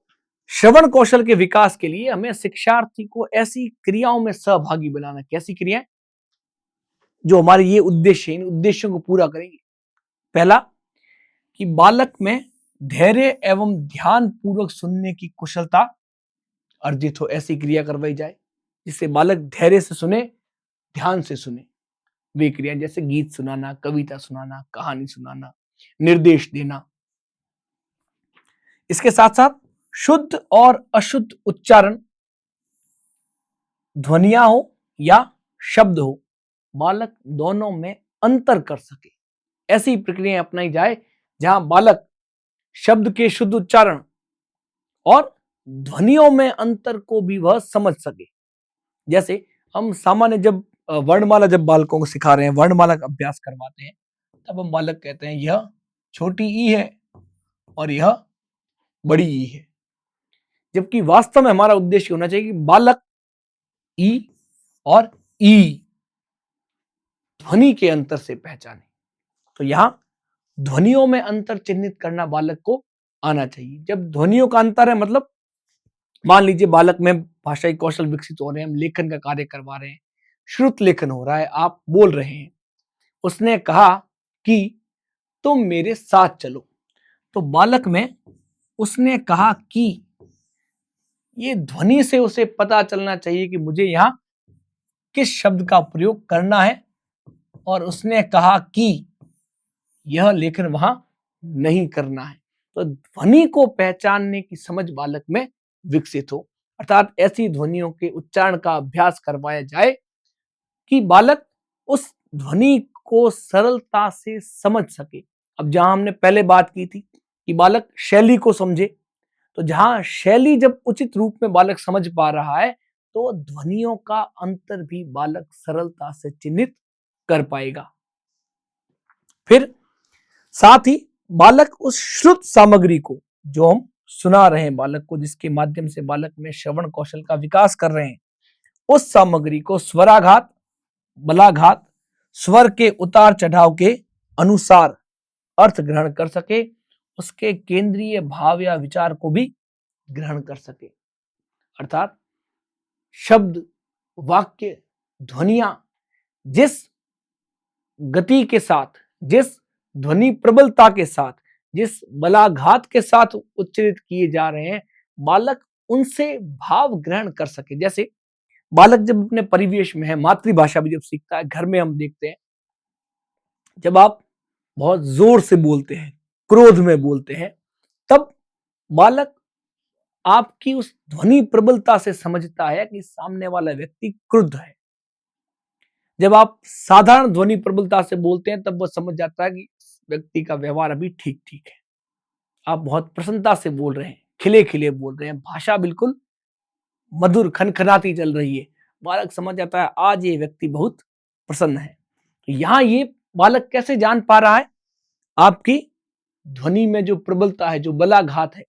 श्रवण कौशल के विकास के लिए हमें शिक्षार्थी को ऐसी क्रियाओं में सहभागी बनाना। कैसी क्रियाएं? जो हमारे ये उद्देश्य, इन उद्देश्यों को पूरा करेंगे। पहला कि बालक में धैर्य एवं ध्यान पूर्वक सुनने की कुशलता अर्जित हो, ऐसी क्रिया करवाई जाए जिससे बालक धैर्य से सुने, ध्यान से सुने। वे क्रियाएं जैसे गीत सुनाना, कविता सुनाना, कहानी सुनाना, निर्देश देना। इसके साथ साथ शुद्ध और अशुद्ध उच्चारण, ध्वनियां हो या शब्द हो, बालक दोनों में अंतर कर सके, ऐसी प्रक्रिया अपनाई जाए जहां बालक शब्द के शुद्ध उच्चारण और ध्वनियों में अंतर को भी वह समझ सके। जैसे हम सामान्य जब वर्णमाला जब बालकों को सिखा रहे हैं, वर्णमाला का अभ्यास करवाते हैं, तब हम बालक कहते हैं यह छोटी ई है और यह बड़ी ई है, जबकि वास्तव में हमारा उद्देश्य होना चाहिए कि बालक ई और ई ध्वनि के अंतर से पहचाने। तो यहां ध्वनियों में अंतर चिन्हित करना बालक को आना चाहिए। जब ध्वनियों का अंतर है, मतलब मान लीजिए बालक में भाषाई कौशल विकसित हो रहे हैं, हम लेखन का कार्य करवा रहे हैं, श्रुत लेखन हो रहा है, आप बोल रहे हैं, उसने कहा कि तुम मेरे साथ चलो, तो बालक में उसने कहा कि ये ध्वनि से उसे पता चलना चाहिए कि मुझे यहां किस शब्द का प्रयोग करना है, और उसने कहा कि यह लेखन वहां नहीं करना है। तो ध्वनि को पहचानने की समझ बालक में विकसित हो, अर्थात ऐसी ध्वनियों के उच्चारण का अभ्यास करवाया जाए कि बालक उस ध्वनि को सरलता से समझ सके। अब जहां हमने पहले बात की थी कि बालक शैली को समझे, तो जहां शैली जब उचित रूप में बालक समझ पा रहा है, तो ध्वनियों का अंतर भी बालक सरलता से चिन्हित कर पाएगा। फिर साथ ही बालक उस श्रुत सामग्री को, जो हम सुना रहे हैं बालक को, जिसके माध्यम से बालक में श्रवण कौशल का विकास कर रहे हैं, उस सामग्री को स्वराघात, बलाघात, स्वर के उतार चढ़ाव के अनुसार अर्थ ग्रहण कर सके, उसके केंद्रीय भाव या विचार को भी ग्रहण कर सके। अर्थात शब्द, वाक्य, ध्वनियां जिस गति के साथ, जिस ध्वनि प्रबलता के साथ, जिस बलाघात के साथ उच्चारित किए जा रहे हैं, बालक उनसे भाव ग्रहण कर सके। जैसे बालक जब अपने परिवेश में है, मातृभाषा भी जब सीखता है, घर में हम देखते हैं जब आप बहुत जोर से बोलते हैं, क्रोध में बोलते हैं, तब बालक आपकी उस ध्वनि प्रबलता से समझता है कि सामने वाला व्यक्ति क्रुद्ध है। जब आप साधारण ध्वनि प्रबलता से बोलते हैं, तब वह समझ जाता है कि व्यक्ति का व्यवहार अभी ठीक ठीक है, आप बहुत प्रसन्नता से बोल रहे हैं, खिले खिले बोल रहे हैं, भाषा बिल्कुल मधुर खनखनाती चल रही है, बालक समझ जाता है आज ये व्यक्ति बहुत प्रसन्न है। तो यहां ये बालक कैसे जान पा रहा है? आपकी ध्वनि में जो प्रबलता है, जो बलाघात है,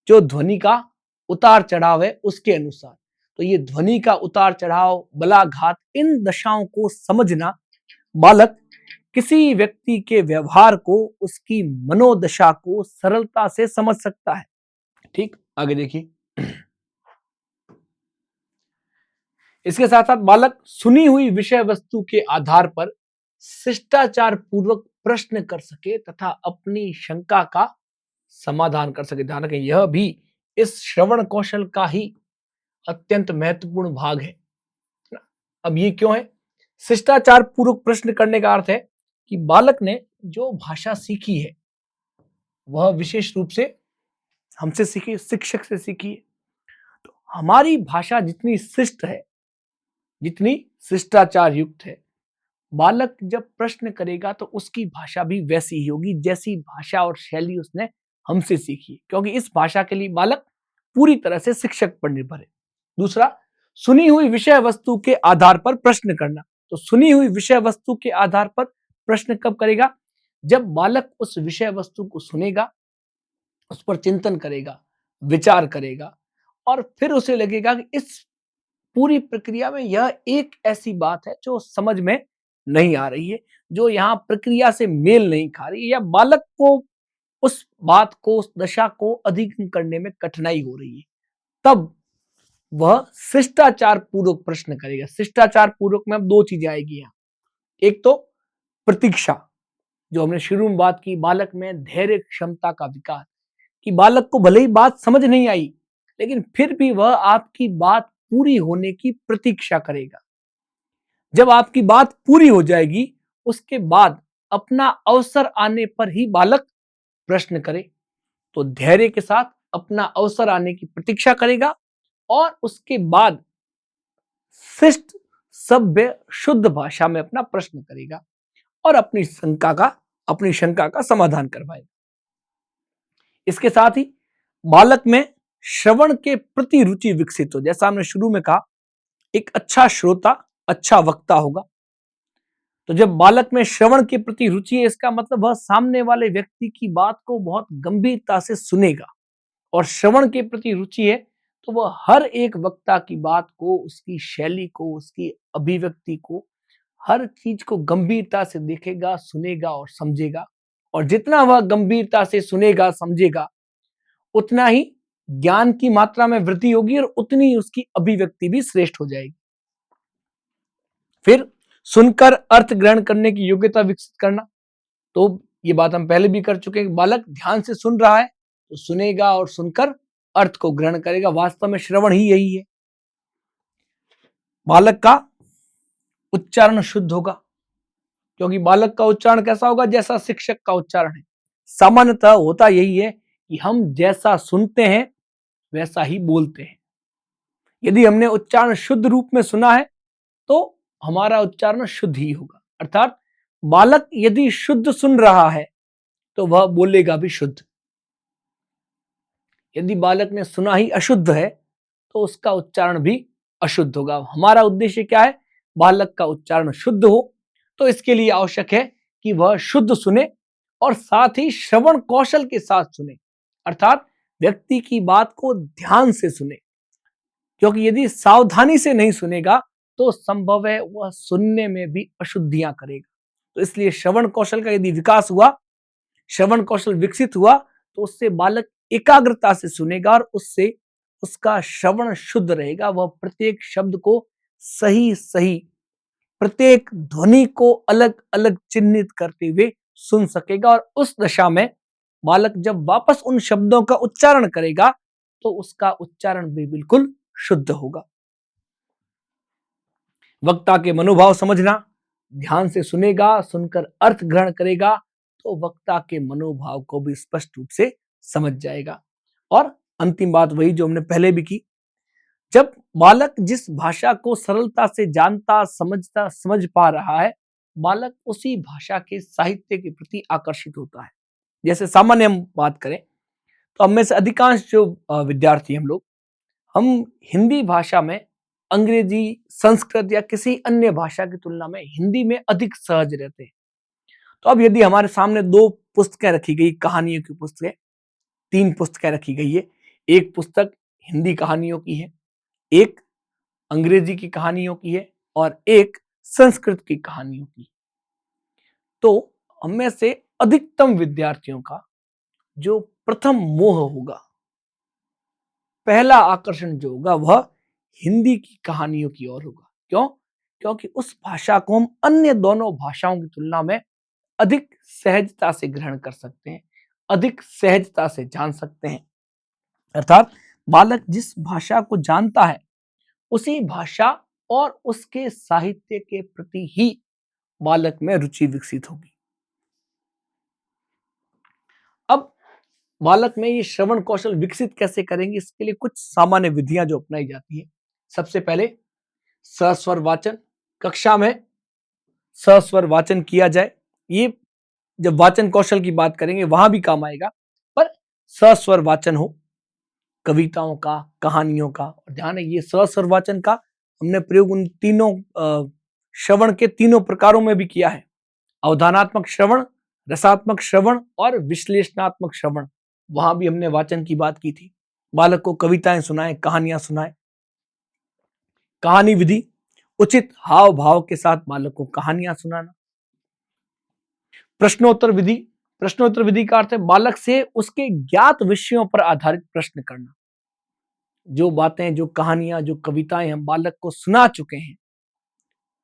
जो ध्वनि का उतार चढ़ाव है, उसके अनुसार। तो ये ध्वनि का उतार चढ़ाव, बलाघात, इन दशाओं को समझना बालक किसी व्यक्ति के व्यवहार को, उसकी मनोदशा को सरलता से समझ सकता है। ठीक, आगे देखिए। इसके साथ साथ बालक सुनी हुई विषय वस्तु के आधार पर शिष्टाचार पूर्वक प्रश्न कर सके तथा अपनी शंका का समाधान कर सके। ध्यान रखें, यह भी इस श्रवण कौशल का ही अत्यंत महत्वपूर्ण भाग है। अब ये क्यों है? शिष्टाचार पूर्वक प्रश्न करने का अर्थ है कि बालक ने जो भाषा सीखी है, वह विशेष रूप से हमसे सीखी, शिक्षक से सीखी है। तो हमारी भाषा जितनी शिष्ट है, जितनी शिष्टाचार युक्त है, बालक जब प्रश्न करेगा तो उसकी भाषा भी वैसी ही होगी जैसी भाषा और शैली उसने हमसे सीखी, क्योंकि इस भाषा के लिए बालक पूरी तरह से शिक्षक पर निर्भर है। दूसरा, सुनी हुई विषय वस्तु के आधार पर प्रश्न करना। तो सुनी हुई विषय वस्तु के आधार पर प्रश्न कब करेगा? जब बालक उस विषय वस्तु को सुनेगा, उस पर चिंतन करेगा, विचार करेगा, और फिर उसे लगेगा कि इस पूरी प्रक्रिया में यह एक ऐसी बात है जो समझ में नहीं आ रही है, जो यहाँ प्रक्रिया से मेल नहीं खा रही है, या बालक को उस बात को, उस दशा को अधिगम करने में कठिनाई हो रही है। तब वह शिष्टाचार पूर्वक प्रश्न करेगा। शिष्टाचार पूर्वक में अब दो चीजें आएगी यहाँ। एक तो प्रतीक्षा, जो हमने शुरू में बात की, बालक में धैर्य क्षमता का विकास, कि बालक को भले ही बात समझ नहीं आई, लेकिन फिर भी वह आपकी बात पूरी होने की प्रतीक्षा करेगा। जब आपकी बात पूरी हो जाएगी, उसके बाद अपना अवसर आने पर ही बालक प्रश्न करे। तो धैर्य के साथ अपना अवसर आने की प्रतीक्षा करेगा, और उसके बाद शिष्ट, सभ्य, शुद्ध भाषा में अपना प्रश्न करेगा और अपनी शंका का अपनी शंका का समाधान करवाएगा। इसके साथ ही बालक में श्रवण के प्रति रुचि विकसित हो, जैसा हमने शुरू में कहा, एक अच्छा श्रोता अच्छा वक्ता होगा। तो जब बालक में श्रवण के प्रति रुचि है, इसका मतलब वह सामने वाले व्यक्ति की बात को बहुत गंभीरता से सुनेगा। और श्रवण के प्रति रुचि है तो वह हर एक वक्ता की बात को, उसकी शैली को, उसकी अभिव्यक्ति को, हर चीज को गंभीरता से देखेगा, सुनेगा और समझेगा। और जितना वह गंभीरता से सुनेगा, समझेगा, उतना ही ज्ञान की मात्रा में वृद्धि होगी और उतनी ही उसकी अभिव्यक्ति भी श्रेष्ठ हो जाएगी। फिर सुनकर अर्थ ग्रहण करने की योग्यता विकसित करना, तो ये बात हम पहले भी कर चुके हैं। बालक ध्यान से सुन रहा है तो सुनेगा और सुनकर अर्थ को ग्रहण करेगा। वास्तव में श्रवण ही यही है। बालक का उच्चारण शुद्ध होगा, क्योंकि बालक का उच्चारण कैसा होगा? जैसा शिक्षक का उच्चारण है। सामान्यतः होता यही है कि हम जैसा सुनते हैं वैसा ही बोलते हैं। यदि हमने उच्चारण शुद्ध रूप में सुना है तो हमारा उच्चारण शुद्ध ही होगा। अर्थात बालक यदि शुद्ध सुन रहा है तो वह बोलेगा भी शुद्ध। यदि बालक ने सुना ही अशुद्ध है तो उसका उच्चारण भी अशुद्ध होगा। हमारा उद्देश्य क्या है? बालक का उच्चारण शुद्ध हो। तो इसके लिए आवश्यक है कि वह शुद्ध सुने और साथ ही श्रवण कौशल के साथ सुने, अर्थात व्यक्ति की बात को ध्यान से सुने। क्योंकि यदि सावधानी से नहीं सुनेगा तो संभव है वह सुनने में भी अशुद्धियां करेगा। तो इसलिए श्रवण कौशल का यदि विकास हुआ, श्रवण कौशल विकसित हुआ, तो उससे बालक एकाग्रता से सुनेगा और उससे उसका श्रवण शुद्ध रहेगा। वह प्रत्येक शब्द को सही सही, प्रत्येक ध्वनि को अलग अलग चिन्हित करते हुए सुन सकेगा। और उस दशा में बालक जब वापस उन शब्दों का उच्चारण करेगा तो उसका उच्चारण भी बिल्कुल शुद्ध होगा। वक्ता के मनोभाव समझना, ध्यान से सुनेगा, सुनकर अर्थ ग्रहण करेगा तो वक्ता के मनोभाव को भी स्पष्ट रूप से समझ जाएगा। और अंतिम बात वही जो हमने पहले भी की, जब बालक जिस भाषा को सरलता से जानता, समझता, समझ पा रहा है, बालक उसी भाषा के साहित्य के प्रति आकर्षित होता है। जैसे सामान्य हम बात करें तो हम में से अधिकांश जो विद्यार्थी हम हिंदी भाषा में अंग्रेजी, संस्कृत या किसी अन्य भाषा की तुलना में हिंदी में अधिक सहज रहते हैं। तो अब यदि हमारे सामने दो पुस्तकें रखी गई, कहानियों की पुस्तकें, 3 पुस्तकें रखी गई है, एक पुस्तक हिंदी कहानियों की है, एक अंग्रेजी की कहानियों की है और एक संस्कृत की कहानियों की, तो हमें से अधिकतम विद्यार्थियों का जो प्रथम मोह होगा, पहला आकर्षण जो होगा, वह हिंदी की कहानियों की ओर होगा। क्यों? क्योंकि उस भाषा को हम अन्य दोनों भाषाओं की तुलना में अधिक सहजता से ग्रहण कर सकते हैं, अधिक सहजता से जान सकते हैं। अर्थात बालक जिस भाषा को जानता है उसी भाषा और उसके साहित्य के प्रति ही बालक में रुचि विकसित होगी। अब बालक में ये श्रवण कौशल विकसित कैसे करेंगे? इसके लिए कुछ सामान्य विधियां जो अपनाई जाती है। सबसे पहले सस्वर वाचन, कक्षा में सस्वर वाचन किया जाए। ये जब वाचन कौशल की बात करेंगे वहां भी काम आएगा, पर सस्वर वाचन हो कविताओं का, कहानियों का। और ध्यान है, ये सस्वर वाचन का हमने प्रयोग उन तीनों श्रवण के तीनों प्रकारों में भी किया है। अवधानात्मक श्रवण, रसात्मक श्रवण और विश्लेषणात्मक श्रवण, वहां भी हमने वाचन की बात की थी। बालक को कविताएं सुनाएं, कहानियां सुनाएं। कहानी विधि, उचित हाव भाव के साथ बालक को कहानियां सुनाना। प्रश्नोत्तर विधि, प्रश्नोत्तर विधि का अर्थ है बालक से उसके ज्ञात विषयों पर आधारित प्रश्न करना। जो बातें, जो कहानियां, जो कविताएं हम बालक को सुना चुके हैं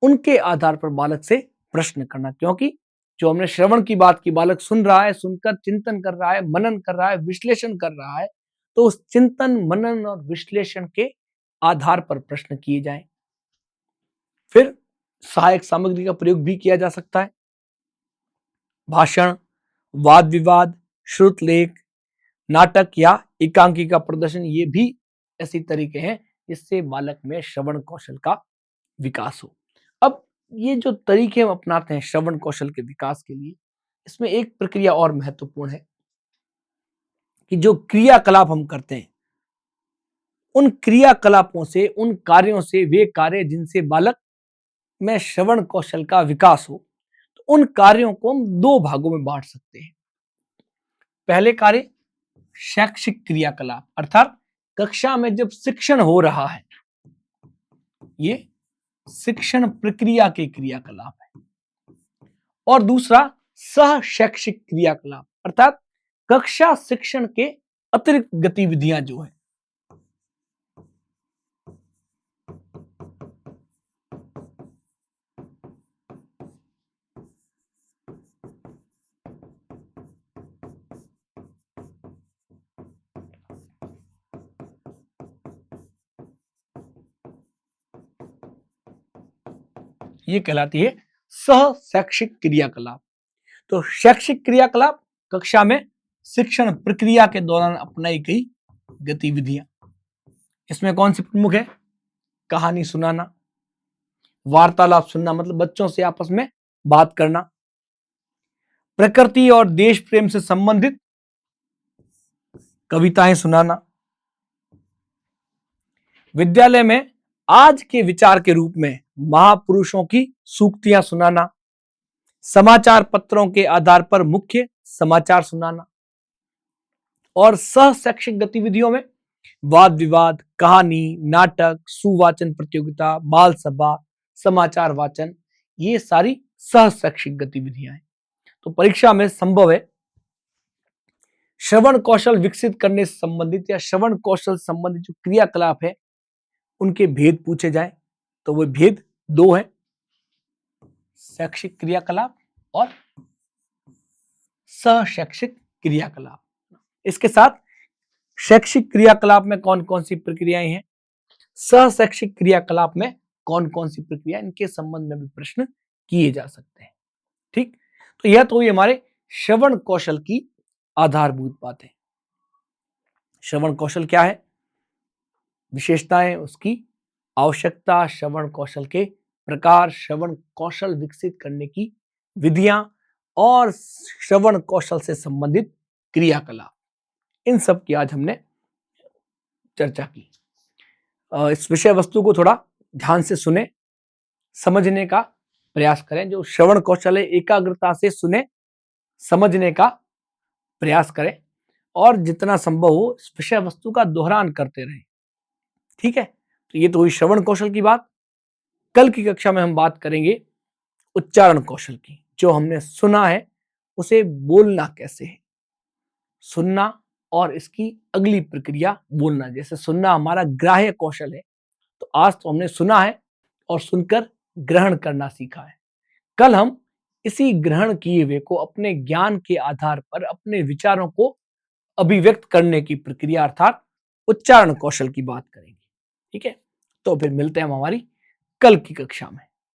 उनके आधार पर बालक से प्रश्न करना। क्योंकि जो हमने श्रवण की बात की, बालक सुन रहा है, सुनकर चिंतन कर रहा है, मनन कर रहा है, विश्लेषण कर रहा है, तो उस चिंतन, मनन और विश्लेषण के आधार पर प्रश्न किए जाएं। फिर सहायक सामग्री का प्रयोग भी किया जा सकता है। भाषण, वाद विवाद, श्रुत लेख, नाटक या एकांकी का प्रदर्शन, ये भी ऐसी तरीके हैं जिससे बालक में श्रवण कौशल का विकास हो। अब ये जो तरीके हम अपनाते हैं श्रवण कौशल के विकास के लिए, इसमें एक प्रक्रिया और महत्वपूर्ण है कि जो क्रियाकलाप हम करते हैं, उन क्रियाकलापों से, उन कार्यों से, वे कार्य जिनसे बालक में श्रवण कौशल का विकास हो, तो उन कार्यों को हम दो भागों में बांट सकते हैं। पहले कार्य शैक्षिक क्रियाकलाप, अर्थात कक्षा में जब शिक्षण हो रहा है, ये शिक्षण प्रक्रिया के क्रियाकलाप है। और दूसरा सह शैक्षिक क्रियाकलाप, अर्थात कक्षा शिक्षण के अतिरिक्त गतिविधियां जो है। ये कहलाती है सह शैक्षिक क्रियाकलाप। तो शैक्षिक क्रियाकलाप कक्षा में शिक्षण प्रक्रिया के दौरान अपनाई गई गतिविधियां। इसमें कौन सी प्रमुख है? कहानी सुनाना, वार्तालाप सुनना मतलब बच्चों से आपस में बात करना, प्रकृति और देश प्रेम से संबंधित कविताएं सुनाना, विद्यालय में आज के विचार के रूप में महापुरुषों की सूक्तियां सुनाना, समाचार पत्रों के आधार पर मुख्य समाचार सुनाना। और सह शैक्षिक गतिविधियों में वाद विवाद, कहानी, नाटक, सुवाचन प्रतियोगिता, बाल सभा, समाचार वाचन, ये सारी सह शैक्षिक गतिविधियां हैं। तो परीक्षा में संभव है श्रवण कौशल विकसित करने से संबंधित या श्रवण कौशल संबंधित जो क्रियाकलाप है उनके भेद पूछे जाए। तो वो भेद दो है, शैक्षिक क्रियाकलाप और सह शैक्षिक क्रियाकलाप। इसके साथ शैक्षिक क्रियाकलाप में कौन कौन सी प्रक्रियाएं हैं, सह शैक्षिक क्रियाकलाप में कौन कौन सी प्रक्रिया, इनके संबंध में भी प्रश्न किए जा सकते हैं। ठीक, तो यह तो हुई हमारे श्रवण कौशल की आधारभूत बातें। श्रवण कौशल क्या है, विशेषताएं, उसकी आवश्यकता, श्रवण कौशल के प्रकार, श्रवण कौशल विकसित करने की विधियां और श्रवण कौशल से संबंधित क्रियाकलाप, इन सब की आज हमने चर्चा की। इस विषय वस्तु को थोड़ा ध्यान से सुने, समझने का प्रयास करें। जो श्रवण कौशल है एकाग्रता से सुने, समझने का प्रयास करें और जितना संभव हो इस विषय वस्तु का दोहरान करते रहें। ठीक है, तो ये तो हुई श्रवण कौशल की बात। कल की कक्षा में हम बात करेंगे उच्चारण कौशल की। जो हमने सुना है उसे बोलना कैसे है, सुनना और इसकी अगली प्रक्रिया बोलना। जैसे सुनना हमारा ग्राह्य कौशल है, तो आज तो हमने सुना है और सुनकर ग्रहण करना सीखा है। कल हम इसी ग्रहण किए हुए को अपने ज्ञान के आधार पर अपने विचारों को अभिव्यक्त करने की प्रक्रिया अर्थात उच्चारण कौशल की बात करेंगे। ठीक है, तो फिर मिलते हैं हम हमारी कल की कक्षा में।